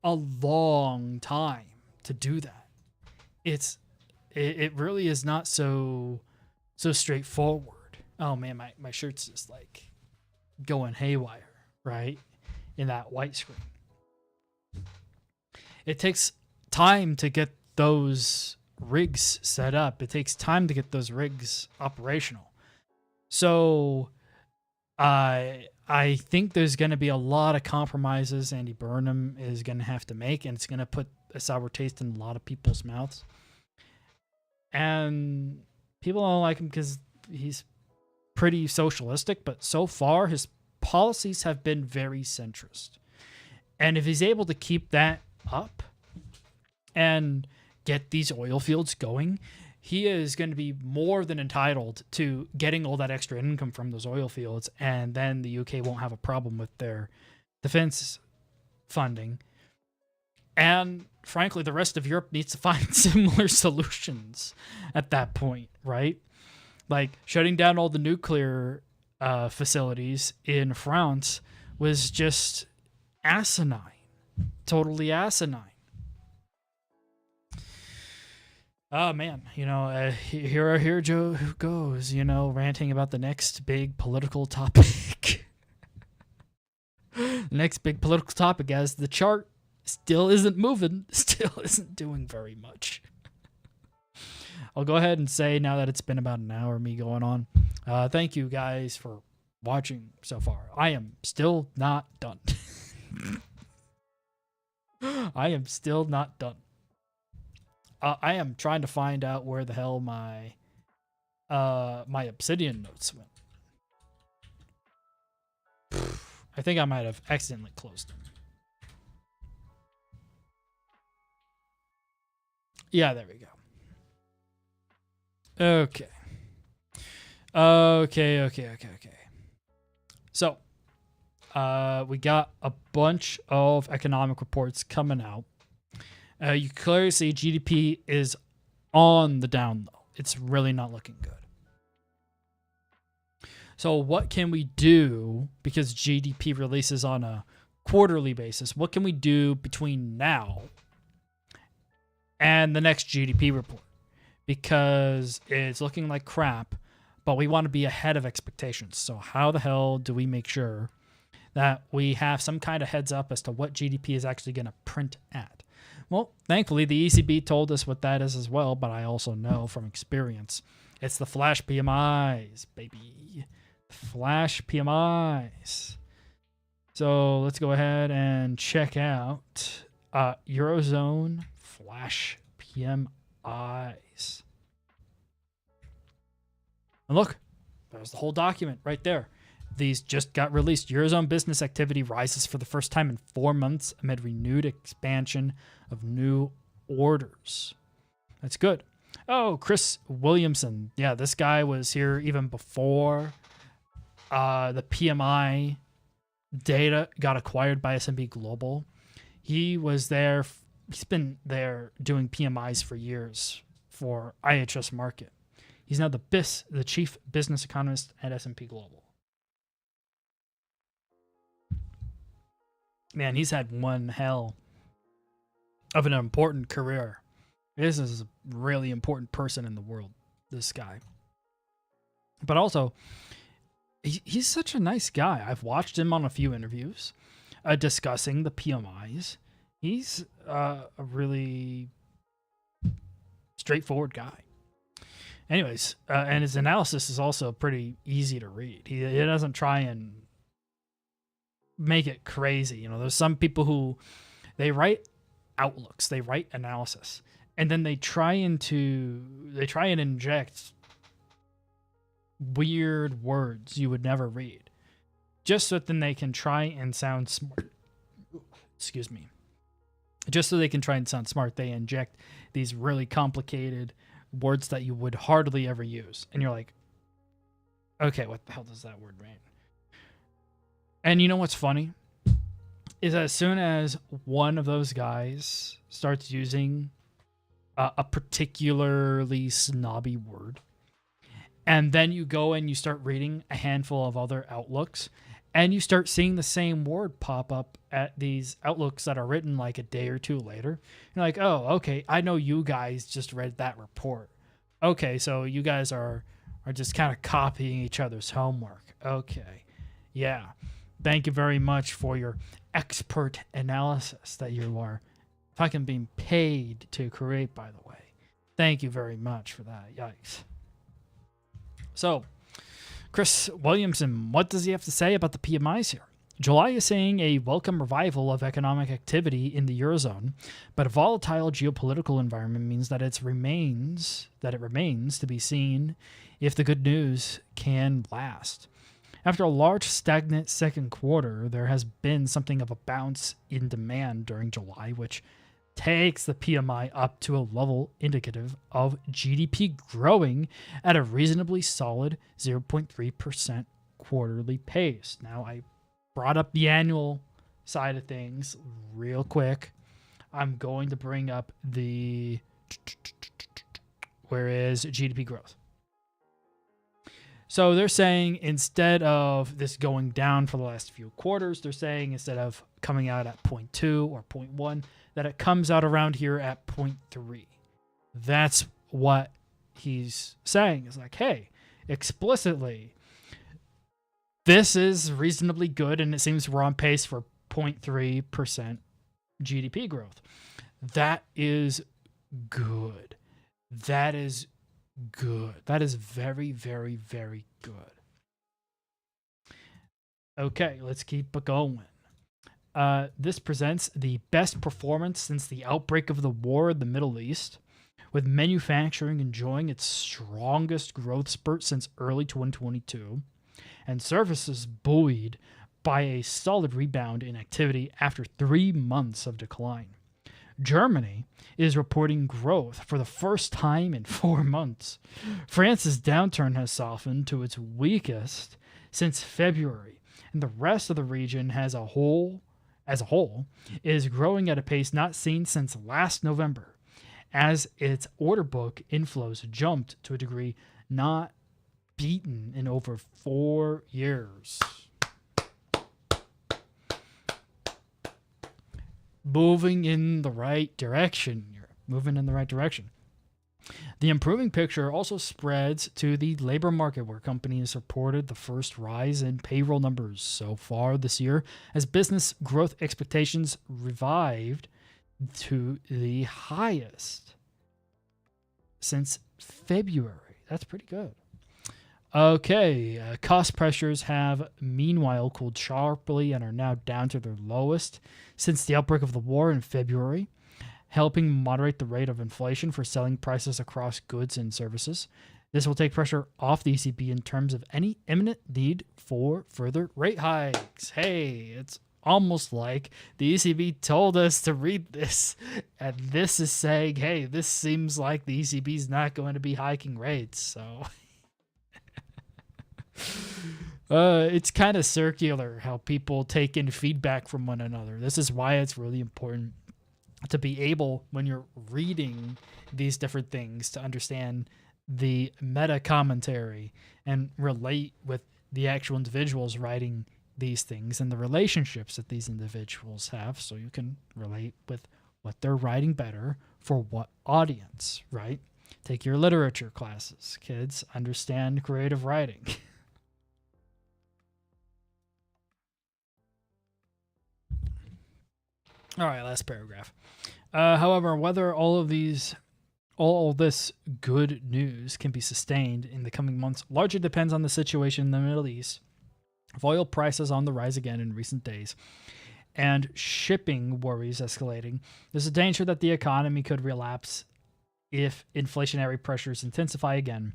a long time to do that. It really is not so straightforward. Oh man, my shirt's just like going haywire, right? In that white screen. It takes time to get those rigs set up. It takes time to get those rigs operational. So I think there's going to be a lot of compromises Andy Burnham is going to have to make, and it's going to put a sour taste in a lot of people's mouths. And people don't like him because he's pretty socialistic, but so far his policies have been very centrist. And if he's able to keep that up and get these oil fields going, he is going to be more than entitled to getting all that extra income from those oil fields, and then the UK won't have a problem with their defense funding. And frankly, the rest of Europe needs to find similar solutions at that point, right? Like shutting down all the nuclear facilities in France was just asinine, totally asinine. Oh man, here Joe goes, ranting about the next big political topic. The next big political topic, as the chart still isn't moving, still isn't doing very much. I'll go ahead and say, now that it's been about an hour of me going on, thank you guys for watching so far. I am still not done. I am still not done. I am trying to find out where the hell my obsidian notes went. I think I might have accidentally closed them. Yeah, there we go. Okay. So, we got a bunch of economic reports coming out. You clearly see GDP is on the down low. It's really not looking good. So what can we do, because GDP releases on a quarterly basis, what can we do between now and the next GDP report? Because it's looking like crap, but we want to be ahead of expectations. So how the hell do we make sure that we have some kind of heads up as to what GDP is actually going to print at? Well, thankfully, the ECB told us what that is as well, but I also know from experience, it's the flash PMIs, baby. Flash PMIs. So let's go ahead and check out Eurozone flash PMIs. And look, there's the whole document right there. These just got released. Eurozone business activity rises for the first time in 4 months amid renewed expansion of new orders. That's good. Oh, Chris Williamson. Yeah, this guy was here even before the PMI data got acquired by S&P Global. He was there. He's been there doing PMIs for years for IHS Markit. He's now the chief business economist at S&P Global. Man, he's had one hell of an important career. This is a really important person in the world, this guy. But also, he's such a nice guy. I've watched him on a few interviews discussing the PMIs. He's a really straightforward guy. Anyways, and his analysis is also pretty easy to read. He doesn't try and make it crazy. You know, there's some people who they write outlooks, they write analysis, and then they try and inject weird words you would never read, just so that then they can try and sound smart. Excuse me. Just so they can try and sound smart, they inject these really complicated words that you would hardly ever use. And you're like, okay, what the hell does that word mean? And you know what's funny? Is as soon as one of those guys starts using a particularly snobby word, and then you go and you start reading a handful of other outlooks, and you start seeing the same word pop up at these outlooks that are written like a day or two later. You're like, oh, okay, I know you guys just read that report. Okay, so you guys are just kind of copying each other's homework. Okay, yeah. Thank you very much for your expert analysis that you are fucking being paid to create, by the way. Thank you very much for that. Yikes. So, Chris Williamson, what does he have to say about the PMIs here? July is seeing a welcome revival of economic activity in the Eurozone, but a volatile geopolitical environment means that it remains to be seen if the good news can last. After a large stagnant second quarter, there has been something of a bounce in demand during July, which takes the PMI up to a level indicative of GDP growing at a reasonably solid 0.3% quarterly pace. Now, I brought up the annual side of things real quick. I'm going to bring up where is GDP growth? So they're saying instead of this going down for the last few quarters, they're saying instead of coming out at 0.2 or 0.1, that it comes out around here at 0.3. That's what he's saying. Is like, hey, explicitly, this is reasonably good, and it seems we're on pace for 0.3% GDP growth. That is good. That is good. That is very, very, very good. Okay, let's keep it going. This presents the best performance since the outbreak of the war in the Middle East. with manufacturing enjoying its strongest growth spurt since early 2022, and services buoyed by a solid rebound in activity after 3 months of decline. Germany is reporting growth for the first time in 4 months. France's downturn has softened to its weakest since February, and the rest of the region as a whole is growing at a pace not seen since last November, as its order book inflows jumped to a degree not beaten in over 4 years. Moving in the right direction. You're moving in the right direction. The improving picture also spreads to the labor market, where companies reported the first rise in payroll numbers so far this year, as business growth expectations revived to the highest since February. That's pretty good. Okay, cost pressures have meanwhile cooled sharply and are now down to their lowest since the outbreak of the war in February, helping moderate the rate of inflation for selling prices across goods and services. This will take pressure off the ECB in terms of any imminent need for further rate hikes. Hey, it's almost like the ECB told us to read this, and this is saying, hey, this seems like the ECB is not going to be hiking rates, so... it's kind of circular how people take in feedback from one another. This is why it's really important to be able, when you're reading these different things, to understand the meta commentary and relate with the actual individuals writing these things and the relationships that these individuals have, so you can relate with what they're writing better for what audience, right? Take your literature classes, kids. Understand creative writing. All right, last paragraph. However, whether all this good news can be sustained in the coming months largely depends on the situation in the Middle East. If oil prices on the rise again in recent days and shipping worries escalating, there's a danger that the economy could relapse if inflationary pressures intensify again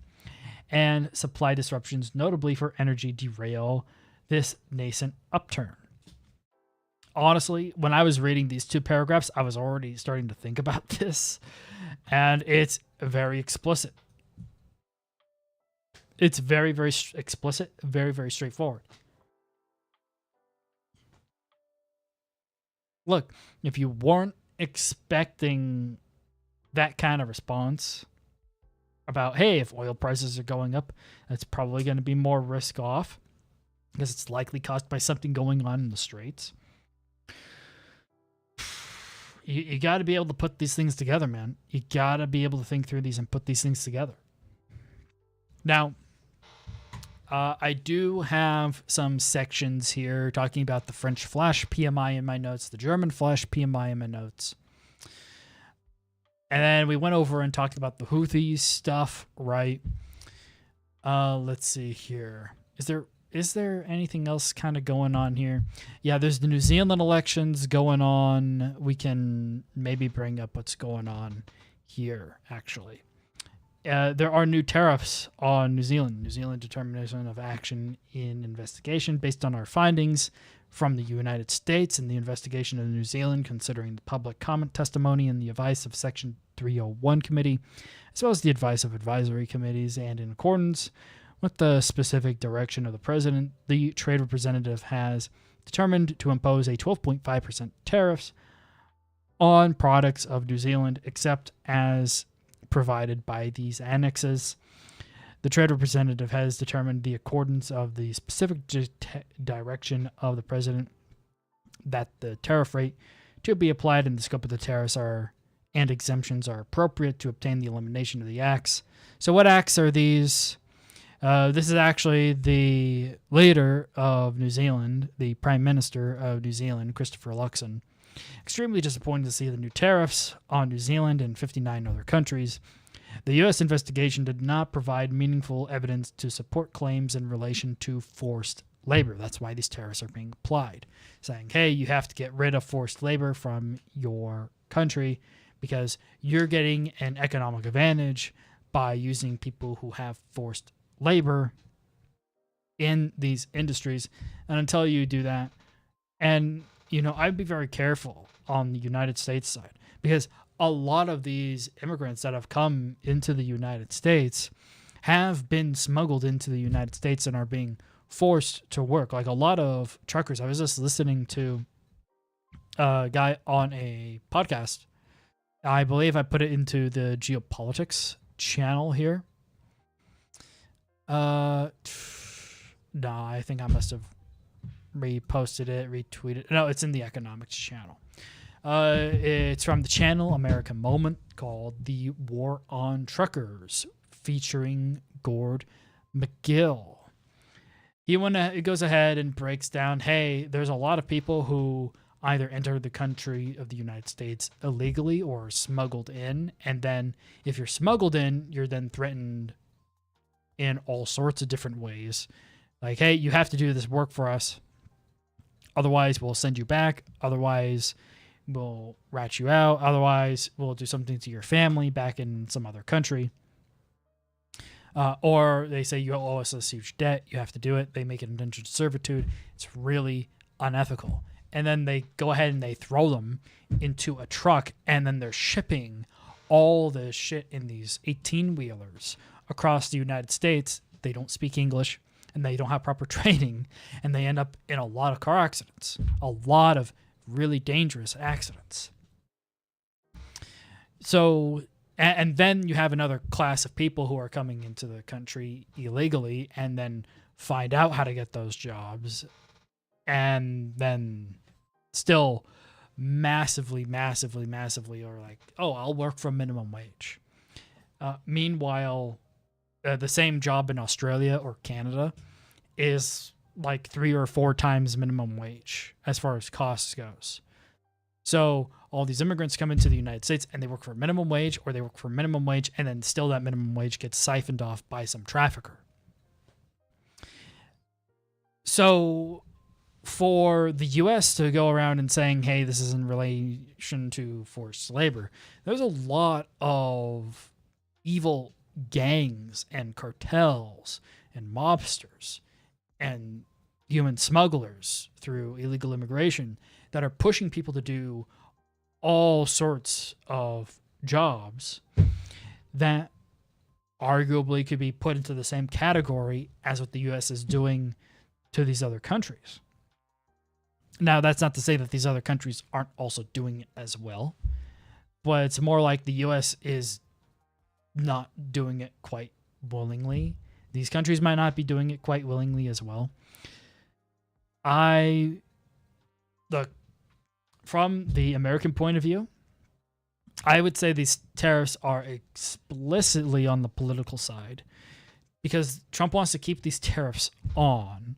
and supply disruptions, notably for energy, derail this nascent upturn. Honestly, when I was reading these 2 paragraphs, I was already starting to think about this, and it's very explicit. It's very, very explicit, very, very straightforward. Look, if you weren't expecting that kind of response about, hey, if oil prices are going up, that's probably going to be more risk off because it's likely caused by something going on in the Straits. You got to be able to put these things together, man. You got to be able to think through these and put these things together. Now, I do have some sections here talking about the French flash PMI in my notes, the German flash PMI in my notes. And then we went over and talked about the Houthis stuff, right? Let's see here. Is there anything else kind of going on here? Yeah, there's the New Zealand elections going on. We can maybe bring up what's going on here, actually. There are new tariffs on New Zealand. New Zealand determination of action in investigation based on our findings from the United States and the investigation of New Zealand, considering the public comment testimony and the advice of Section 301 committee, as well as the advice of advisory committees, and in accordance with the specific direction of the president, the trade representative has determined to impose a 12.5% tariffs on products of New Zealand, except as provided by these annexes. The trade representative has determined the accordance of the specific direction of the president that the tariff rate to be applied in the scope of the tariffs and exemptions are appropriate to obtain the elimination of the acts. So what acts are these? This is actually the leader of New Zealand, the Prime Minister of New Zealand, Christopher Luxon. Extremely disappointed to see the new tariffs on New Zealand and 59 other countries. The U.S. investigation did not provide meaningful evidence to support claims in relation to forced labor. That's why these tariffs are being applied, saying, hey, you have to get rid of forced labor from your country because you're getting an economic advantage by using people who have forced labor in these industries. And until you do that, and I'd be very careful on the United States side, because a lot of these immigrants that have come into the United States have been smuggled into the United States and are being forced to work. Like a lot of truckers. I was just listening to a guy on a podcast. I believe I put it into the geopolitics channel here. No, I think I must have reposted it, retweeted. No, it's in the economics channel. It's from the channel American Moment, called The War on Truckers, featuring Gord McGill. It goes ahead and breaks down, hey, there's a lot of people who either enter the country of the United States illegally or smuggled in. And then if you're smuggled in, you're then threatened in all sorts of different ways. Like, hey, you have to do this work for us. Otherwise, we'll send you back. Otherwise, we'll rat you out. Otherwise, we'll do something to your family back in some other country. Or they say you owe us this huge debt. You have to do it. They make it indentured servitude. It's really unethical. And then they go ahead and they throw them into a truck, and then they're shipping all this shit in these 18-wheelers across the United States. They don't speak English, and they don't have proper training, and they end up in a lot of car accidents, a lot of really dangerous accidents. So, and then you have another class of people who are coming into the country illegally and then find out how to get those jobs, and then still massively are like, oh, I'll work for minimum wage. Meanwhile, the same job in Australia or Canada is like 3 or 4 times minimum wage as far as costs goes. So all these immigrants come into the United States and they work for minimum wage, or they work for minimum wage, and then still that minimum wage gets siphoned off by some trafficker. So for the U.S. to go around and saying, hey, this is in relation to forced labor, there's a lot of evil gangs and cartels and mobsters and human smugglers through illegal immigration that are pushing people to do all sorts of jobs that arguably could be put into the same category as what the U.S. is doing to these other countries. Now, that's not to say that these other countries aren't also doing it as well, but it's more like the U.S. is not doing it quite willingly. These countries might not be doing it quite willingly as well. Look, from the American point of view, I would say these tariffs are explicitly on the political side, because Trump wants to keep these tariffs on,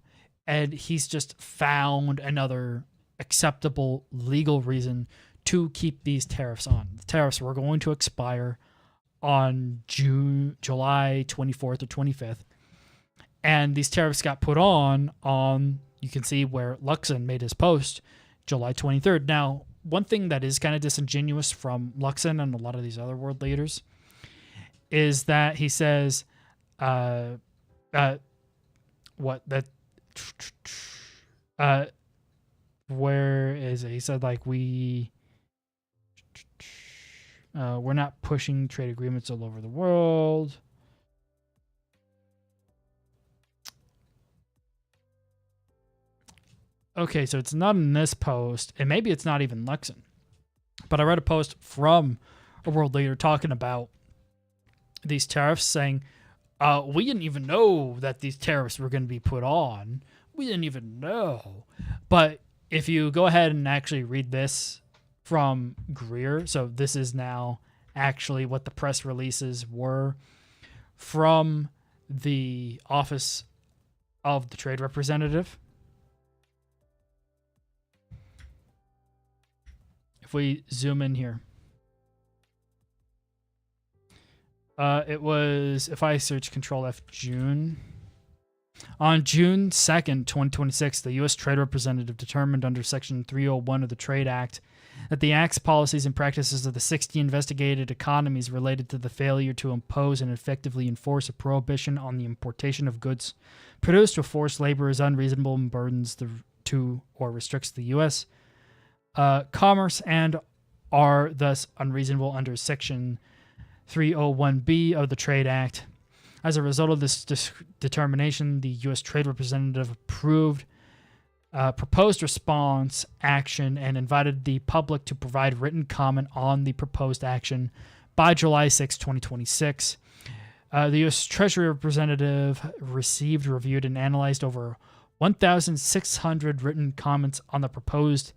and he's just found another acceptable legal reason to keep these tariffs on. The tariffs were going to expire on July 24th or 25th, and these tariffs got put on, you can see where Luxon made his post, July 23rd. Now, one thing that is kind of disingenuous from Luxon and a lot of these other world leaders is that he says, where is it? He said, like, we're not pushing trade agreements all over the world. Okay, so it's not in this post, and maybe it's not even Luxon, but I read a post from a world leader talking about these tariffs, saying, we didn't even know that these tariffs were going to be put on. We didn't even know. But if you go ahead and actually read this from Greer, so this is now actually what the press releases were from the Office of the Trade Representative. If we zoom in here, it was, if I search Control F June, On June 2nd, 2026, the U.S. Trade Representative determined under Section 301 of the Trade Act that the Act's policies and practices of the 60 investigated economies related to the failure to impose and effectively enforce a prohibition on the importation of goods produced with forced labor is unreasonable and burdens to or restricts the U.S. Commerce and are thus unreasonable under Section 301B of the Trade Act. As a result of this determination, the U.S. Trade Representative approved proposed response action and invited the public to provide written comment on the proposed action by July 6, 2026. The U.S. Treasury Representative received, reviewed, and analyzed over 1,600 written comments on the proposed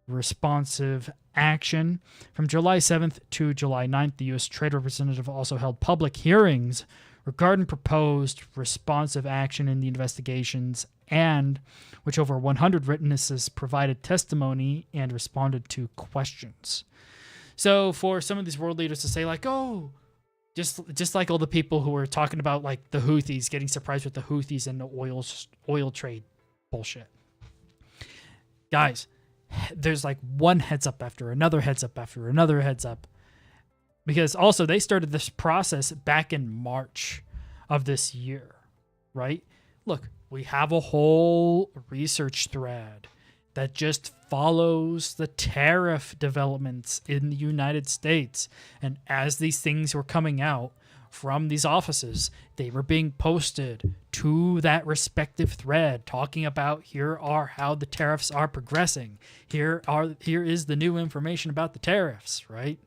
responsive action. From July 7th to July 9th, the U.S. Trade Representative also held public hearings regarding proposed responsive action in the investigations, and which over 100 witnesses provided testimony and responded to questions. So for some of these world leaders to say like, oh, just like all the people who were talking about like the Houthis, getting surprised with the Houthis and the oil trade bullshit. Guys, there's like one heads up after another heads up after another heads up. Because also they started this process back in March of this year, right? Look, we have a whole research thread that just follows the tariff developments in the United States. And as these things were coming out from these offices, they were being posted to that respective thread talking about here are how the tariffs are progressing. Here is the new information about the tariffs, right?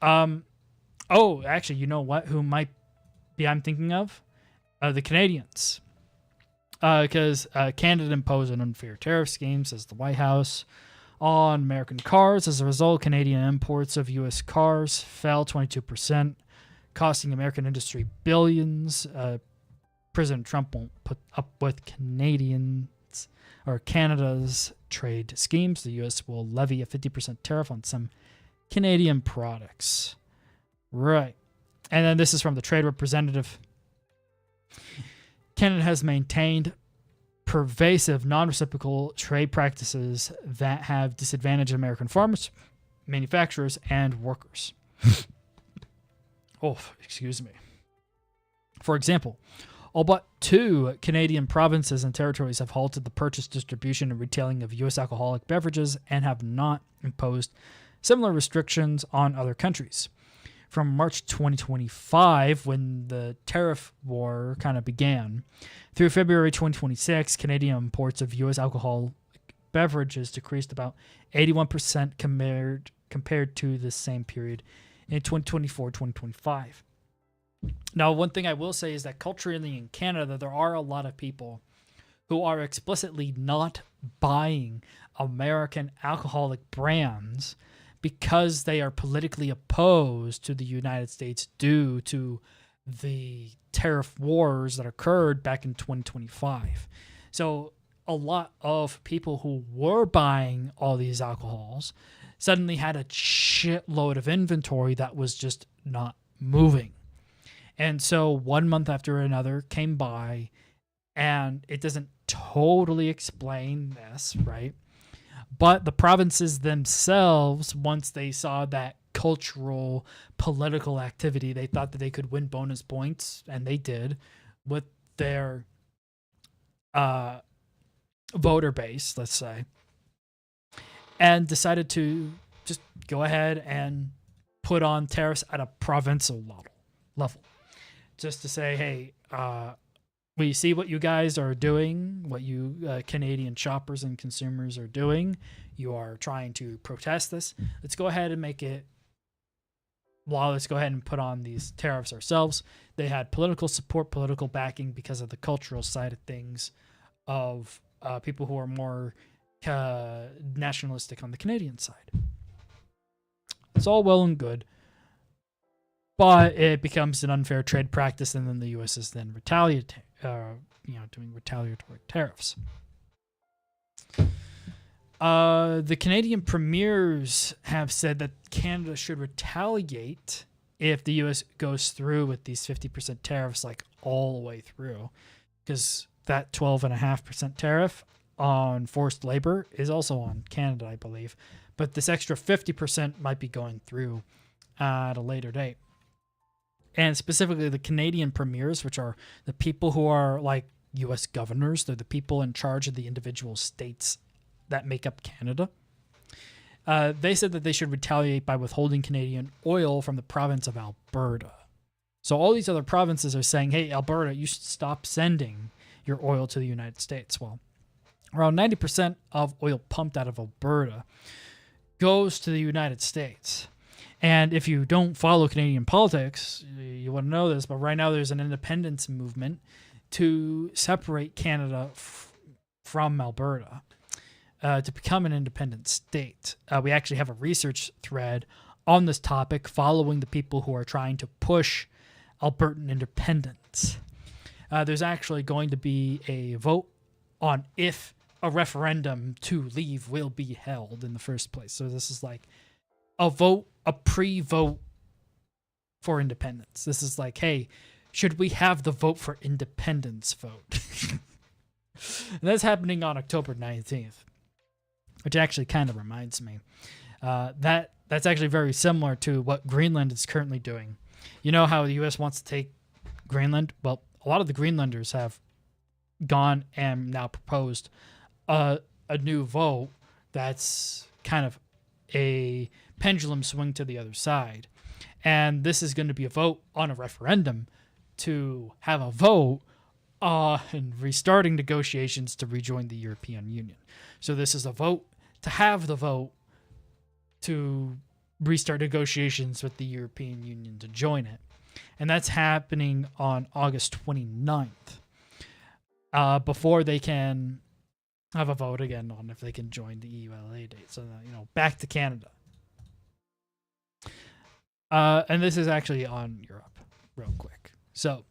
Oh, actually, you know what? Who might be I'm thinking of? The Canadians. Because Canada imposed an unfair tariff scheme, says the White House, on American cars. As a result, Canadian imports of U.S. cars fell 22%, costing American industry billions. President Trump won't put up with Canada's trade schemes. The U.S. will levy a 50% tariff on some Canadian products. Right. And then this is from the Trade Representative. Canada has maintained pervasive non-reciprocal trade practices that have disadvantaged American farmers, manufacturers, and workers. Oh, excuse me. For example, all but 2 Canadian provinces and territories have halted the purchase, distribution, and retailing of U.S. alcoholic beverages and have not imposed similar restrictions on other countries. From March 2025, when the tariff war kind of began, through February 2026, Canadian imports of U.S. alcohol beverages decreased about 81% compared to the same period in 2024-2025. Now, one thing I will say is that culturally in Canada, there are a lot of people who are explicitly not buying American alcoholic brands because they are politically opposed to the United States due to the tariff wars that occurred back in 2025. So a lot of people who were buying all these alcohols suddenly had a shitload of inventory that was just not moving. And so 1 month after another came by, and it doesn't totally explain this, right? But the provinces themselves, once they saw that cultural, political activity, they thought that they could win bonus points, and they did, with their voter base, let's say, and decided to just go ahead and put on tariffs at a provincial level. Just to say, hey, we see what you guys are doing, what you Canadian shoppers and consumers are doing. You are trying to protest this. Let's go ahead and make it law. Let's go ahead and put on these tariffs ourselves. They had political support, political backing because of the cultural side of things of people who are more nationalistic on the Canadian side. It's all well and good, but it becomes an unfair trade practice, and then the U.S. is then doing retaliatory tariffs. The Canadian premiers have said that Canada should retaliate if the U.S. goes through with these 50% tariffs, like all the way through, because that 12.5% tariff on forced labor is also on Canada, I believe. But this extra 50% might be going through at a later date. And specifically the Canadian premiers, which are the people who are like U.S. governors. They're the people in charge of the individual states that make up Canada. They said that they should retaliate by withholding Canadian oil from the province of Alberta. So all these other provinces are saying, hey, Alberta, you should stop sending your oil to the United States. Well, around 90% of oil pumped out of Alberta goes to the United States. And if you don't follow Canadian politics, you wouldn't know this, but right now there's an independence movement to separate Canada from Alberta to become an independent state. We actually have a research thread on this topic following the people who are trying to push Albertan independence. There's actually going to be a vote on if a referendum to leave will be held in the first place. So this is like a vote, a pre-vote for independence. This is like, hey, should we have the vote for independence vote? And that's happening on October 19th, which actually kind of reminds me. That's actually very similar to what Greenland is currently doing. You know how the U.S. wants to take Greenland? Well, a lot of the Greenlanders have gone and now proposed a new vote that's kind of a pendulum swing to the other side. And this is going to be a vote on a referendum to have a vote on restarting negotiations to rejoin the European Union. So this is a vote to have the vote to restart negotiations with the European Union to join it. And that's happening on August 29th. Before they can have a vote again on if they can join the EULA date. So, back to Canada. And this is actually on Europe, real quick. So,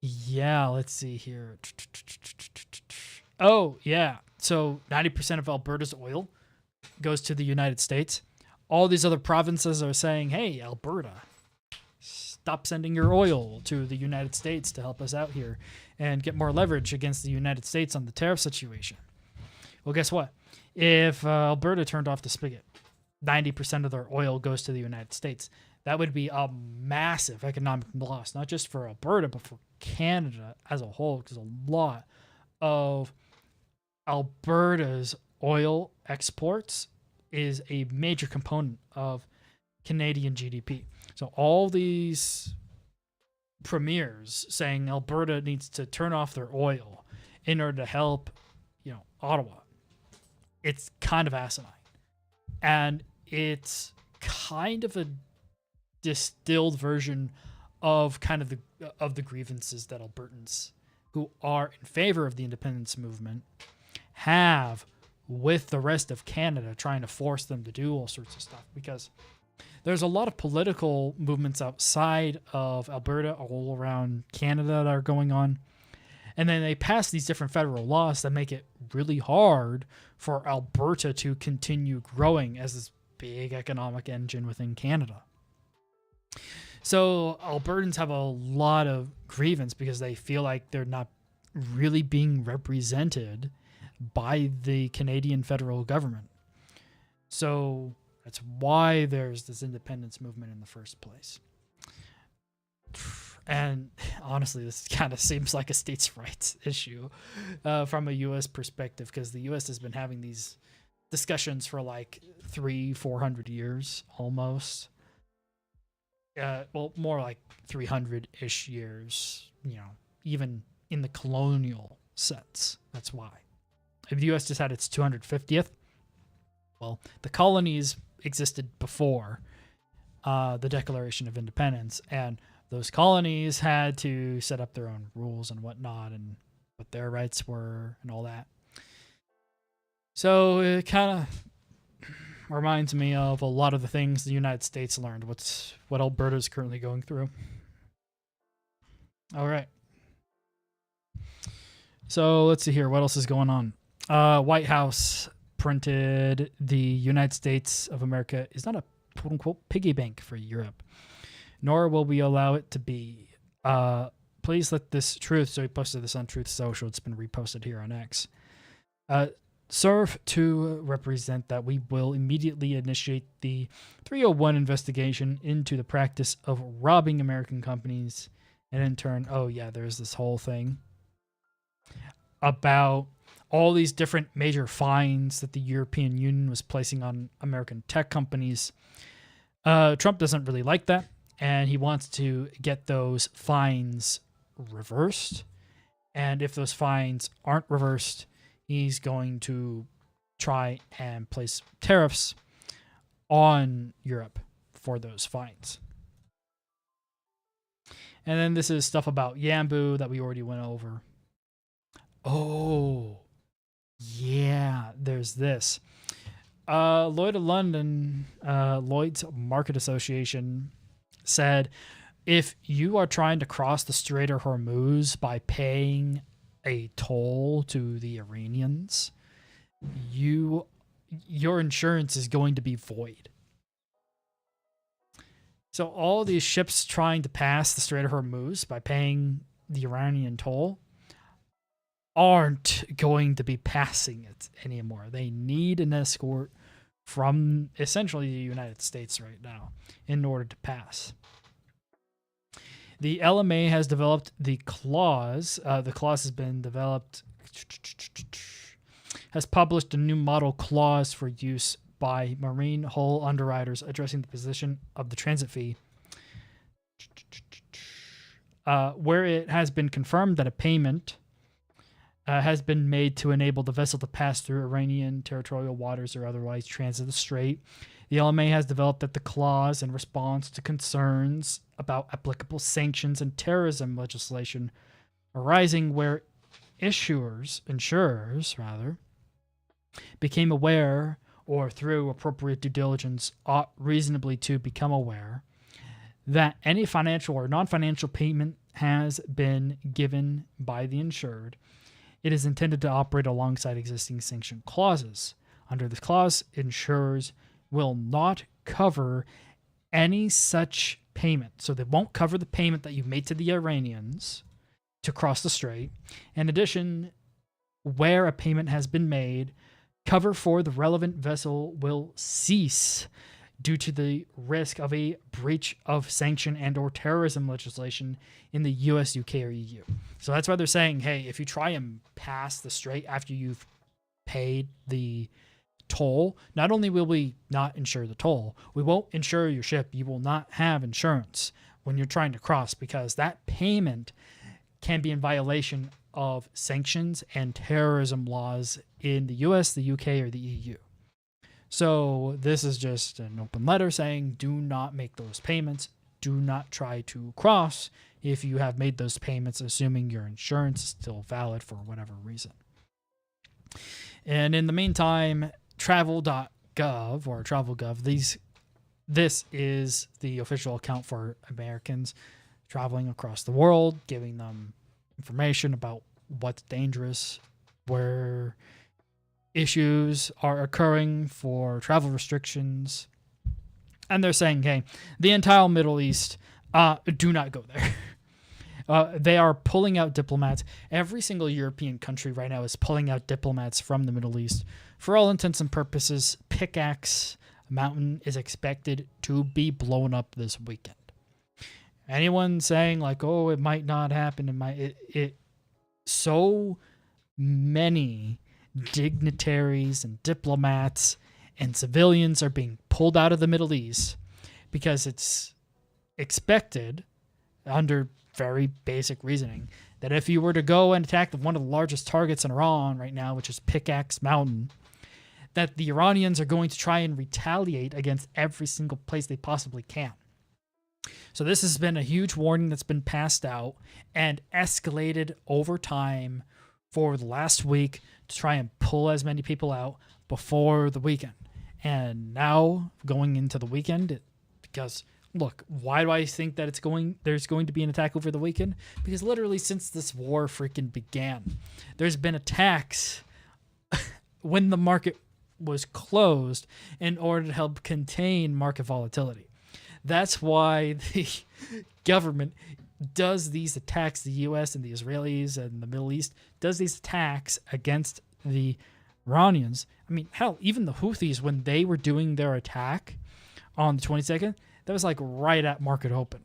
yeah, let's see here. Oh, yeah. So 90% of Alberta's oil goes to the United States. All these other provinces are saying, hey, Alberta, stop sending your oil to the United States to help us out here and get more leverage against the United States on the tariff situation. Well, guess what? If Alberta turned off the spigot, 90% of their oil goes to the United States. That would be a massive economic loss, not just for Alberta, but for Canada as a whole, because a lot of Alberta's oil exports is a major component of Canadian GDP. So all these premiers saying Alberta needs to turn off their oil in order to help, Ottawa. It's kind of asinine. And it's kind of a distilled version of the grievances that Albertans who are in favor of the independence movement have with the rest of Canada, trying to force them to do all sorts of stuff, because there's a lot of political movements outside of Alberta all around Canada that are going on. And then they pass these different federal laws that make it really hard for Alberta to continue growing as this big economic engine within Canada. So Albertans have a lot of grievance because they feel like they're not really being represented by the Canadian federal government. So that's why there's this independence movement in the first place. And honestly, this kind of seems like a states' rights issue from a U.S. perspective, because the U.S. has been having these discussions for like 400 years almost. Well, more like 300-ish years, even in the colonial sense. That's why. If the U.S. just had its 250th, well, the colonies existed before the Declaration of Independence, and those colonies had to set up their own rules and whatnot, and what their rights were and all that. So it kind of reminds me of a lot of the things the United States learned, what Alberta is currently going through. All right. So let's see here. What else is going on? White House printed the United States of America is not a quote-unquote piggy bank for Europe. nor will we allow it to be. Please let this truth, so he posted this on Truth Social, it's been reposted here on X, serve to represent that we will immediately initiate the 301 investigation into the practice of robbing American companies. And in turn, there's this whole thing about all these different major fines that the European Union was placing on American tech companies. Trump doesn't really like that, and he wants to get those fines reversed. And if those fines aren't reversed, he's going to try and place tariffs on Europe for those fines. And then this is stuff about Yambu that we already went over. Oh, yeah, there's this. Lloyd of London, Lloyd's Market Association said, if you are trying to cross the Strait of Hormuz by paying a toll to the Iranians, your insurance is going to be void. So all these ships trying to pass the Strait of Hormuz by paying the Iranian toll aren't going to be passing it anymore. They need an escort from essentially the United States right now in order to pass. The LMA has developed the clause. The clause has been developed, has published a new model clause for use by marine hull underwriters addressing the position of the transit fee, where it has been confirmed that a payment has been made to enable the vessel to pass through Iranian territorial waters or otherwise transit the strait. The LMA has developed that the clause in response to concerns about applicable sanctions and terrorism legislation arising where insurers, became aware or through appropriate due diligence ought reasonably to become aware that any financial or non-financial payment has been given by the insured. It is intended to operate alongside existing sanction clauses. Under this clause, insurers will not cover any such payment. So they won't cover the payment that you made to the Iranians to cross the strait. In addition, where a payment has been made, cover for the relevant vessel will cease due to the risk of a breach of sanction and or terrorism legislation in the US, UK, or EU. So that's why they're saying, hey, if you try and pass the strait after you've paid the toll, not only will we not insure the toll, we won't insure your ship. You will not have insurance when you're trying to cross, because that payment can be in violation of sanctions and terrorism laws in the US, the UK, or the EU. So this is just an open letter saying, do not make those payments. Do not try to cross if you have made those payments, assuming your insurance is still valid for whatever reason. And in the meantime, travel.gov or travel.gov, this is the official account for Americans traveling across the world, giving them information about what's dangerous, where issues are occurring for travel restrictions. And they're saying, hey, the entire Middle East, do not go there. They are pulling out diplomats. Every single European country right now is pulling out diplomats from the Middle East. For all intents and purposes, Pickaxe Mountain is expected to be blown up this weekend. Anyone saying like, oh, it might not happen, so many dignitaries and diplomats and civilians are being pulled out of the Middle East because it's expected, under very basic reasoning, that if you were to go and attack one of the largest targets in Iran right now, which is Pickaxe Mountain, that the Iranians are going to try and retaliate against every single place they possibly can. So this has been a huge warning that's been passed out and escalated over time for the last week to try and pull as many people out before the weekend. And now going into the weekend, because look, why do I think that there's going to be an attack over the weekend? Because literally since this war freaking began, there's been attacks when the market was closed in order to help contain market volatility. That's why the government does these attacks, the U.S. and the Israelis and the Middle East does these attacks against the Iranians. I mean, hell, even the Houthis, when they were doing their attack on the 22nd, that was like right at market open.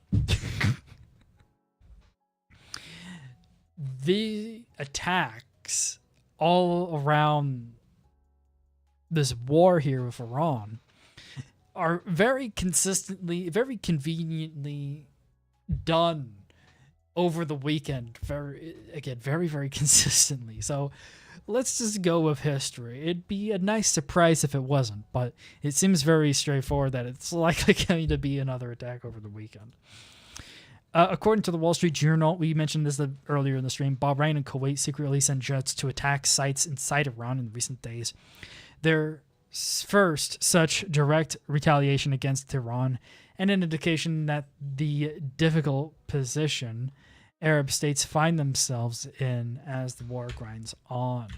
The attacks all around this war here with Iran are very consistently, very conveniently done over the weekend. Very, very consistently. So let's just go with history. It'd be a nice surprise if it wasn't, but it seems very straightforward that it's likely going to be another attack over the weekend. According to the Wall Street Journal, we mentioned this earlier in the stream, Bahrain and Kuwait secretly sent jets to attack sites inside Iran in recent days. Their first such direct retaliation against Iran, and an indication that the difficult position Arab states find themselves in as the war grinds on.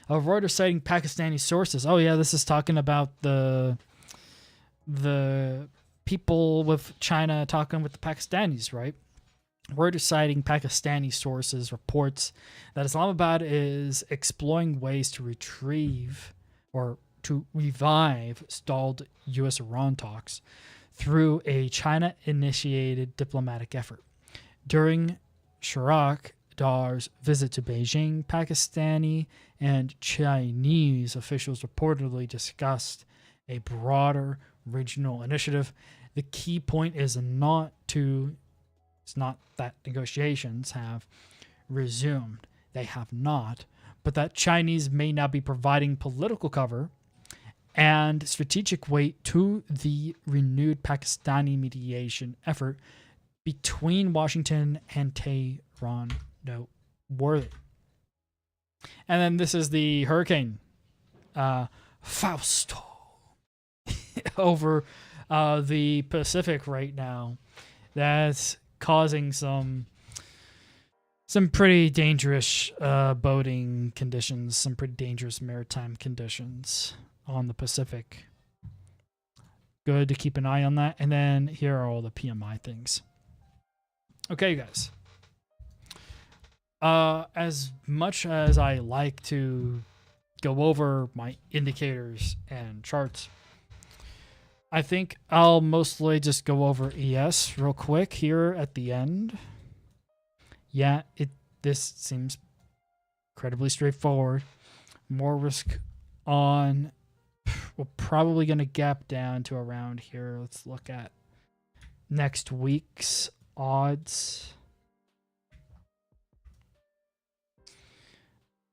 Reuters citing Pakistani sources. Oh yeah, this is talking about the people with China talking with the Pakistanis, right? Reuters citing Pakistani sources reports that Islamabad is exploring ways to retrieve or to revive stalled U.S.-Iran talks through a China-initiated diplomatic effort. During Dar's visit to Beijing, Pakistani and Chinese officials reportedly discussed a broader regional initiative. The key point is not that negotiations have resumed. They have not, but that Chinese may now be providing political cover and strategic weight to the renewed Pakistani mediation effort between Washington and Tehran. Noteworthy. And then this is the hurricane, Fausto, over the Pacific right now. That's causing some pretty dangerous boating conditions, some pretty dangerous maritime conditions on the Pacific. Good to keep an eye on that. And then here are all the PMI things. Okay, you guys. As much as I like to go over my indicators and charts, I think I'll mostly just go over ES real quick here at the end. Yeah, this seems incredibly straightforward. More risk on. We're probably going to gap down to around here. Let's look at next week's odds.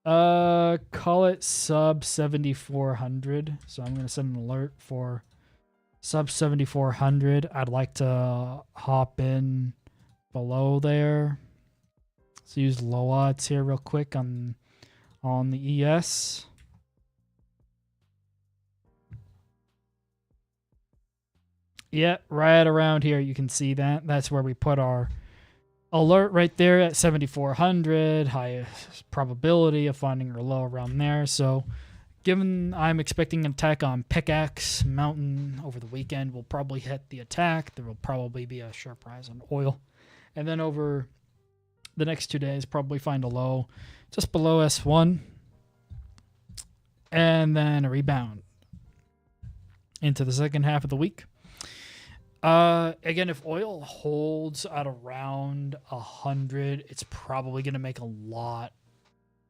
Call it sub 7,400. So I'm going to send an alert for sub 7,400. I'd like to hop in below there. Let's use low odds here real quick on the ES. Yeah, right around here you can see that. That's where we put our alert right there at 7,400. Highest probability of finding our low around there. So given I'm expecting an attack on Pickaxe Mountain over the weekend, we'll probably hit the attack. There will probably be a sharp rise on oil. And then over the next 2 days, probably find a low just below S1. And then a rebound into the second half of the week. Again, if oil holds at around 100, it's probably going to make a lot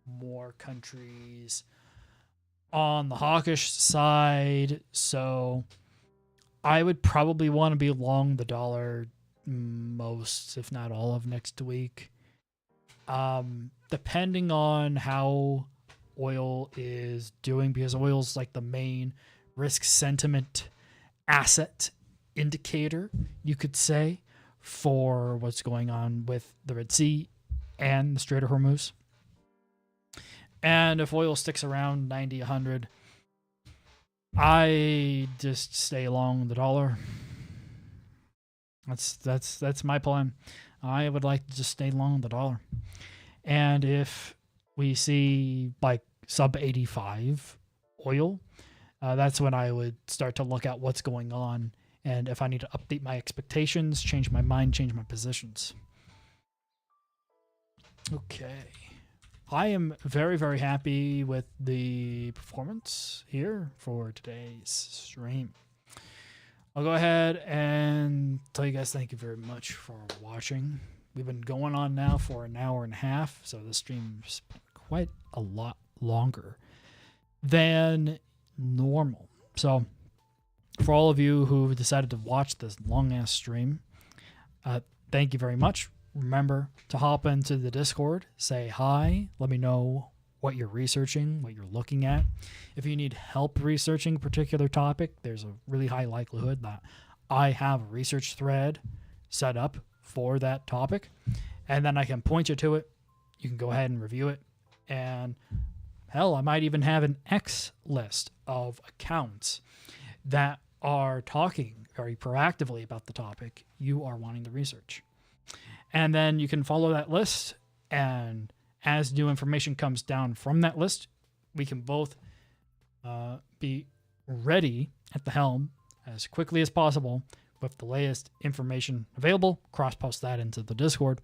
more countries on the hawkish side. So I would probably want to be long the dollar most, if not all of next week. Depending on how oil is doing, because oil's like the main risk sentiment asset indicator, you could say, for what's going on with the Red Sea and the Strait of Hormuz. And if oil sticks around 90, 100, I just stay long the dollar. That's my plan. I would like to just stay long the dollar. And if we see like sub 85 oil, that's when I would start to look at what's going on and if I need to update my expectations, change my mind, change my positions. Okay. I am very, very happy with the performance here for today's stream. I'll go ahead and tell you guys thank you very much for watching. We've been going on now for an hour and a half, so the stream's quite a lot longer than normal. So for all of you who decided to watch this long-ass stream, thank you very much. Remember to hop into the Discord, say hi, let me know what you're researching, what you're looking at. If you need help researching a particular topic, there's a really high likelihood that I have a research thread set up for that topic, and then I can point you to it. You can go ahead and review it, and hell, I might even have an X list of accounts that are talking very proactively about the topic you are wanting to research. And then you can follow that list, and as new information comes down from that list, we can both be ready at the helm as quickly as possible with the latest information available, cross-post that into the Discord,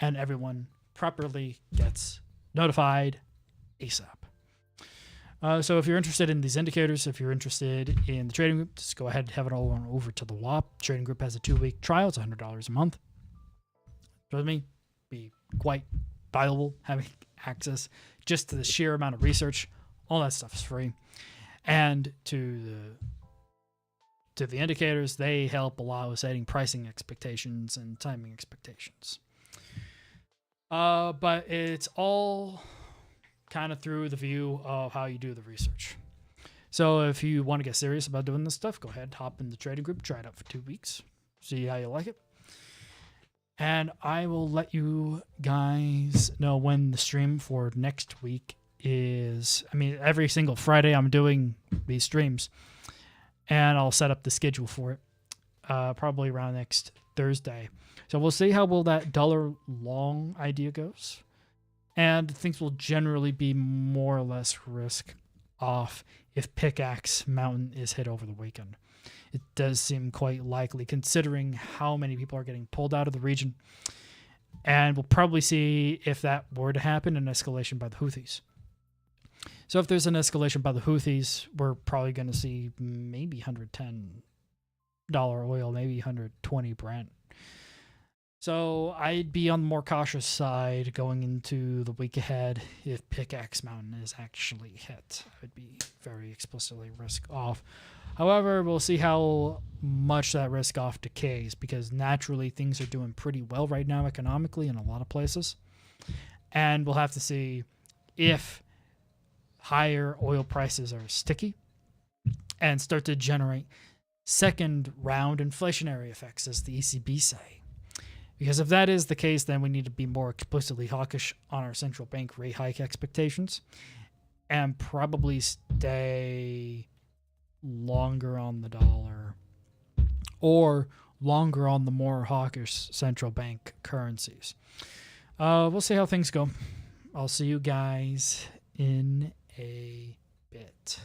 and everyone properly gets notified ASAP. So if you're interested in these indicators, if you're interested in the trading group, just go ahead and have it all on over to the WAP. Trading group has a 2-week trial. It's $100 a month. With me, be quite valuable having access just to the sheer amount of research. All that stuff is free. And to the indicators, they help allow setting pricing expectations and timing expectations. But it's all kind of through the view of how you do the research. So if you want to get serious about doing this stuff, go ahead, hop in the trading group, try it out for 2 weeks, see how you like it. And I will let you guys know when the stream for next week is. I mean, every single Friday I'm doing these streams, and I'll set up the schedule for it probably around next Thursday. So we'll see how well that dollar long idea goes. And things will generally be more or less risk off if Pickaxe Mountain is hit over the weekend. It does seem quite likely considering how many people are getting pulled out of the region. And we'll probably see, if that were to happen, an escalation by the Houthis. So if there's an escalation by the Houthis, we're probably going to see maybe $110 oil, maybe 120 Brent. So I'd be on the more cautious side going into the week ahead. If Pickaxe Mountain is actually hit, I would be very explicitly risk off. However, we'll see how much that risk off decays, because naturally things are doing pretty well right now economically in a lot of places. And we'll have to see if higher oil prices are sticky and start to generate second round inflationary effects, as the ECB say. Because if that is the case, then we need to be more explicitly hawkish on our central bank rate hike expectations and probably stay longer on the dollar or longer on the more hawkish central bank currencies. We'll see how things go. I'll see you guys in a bit.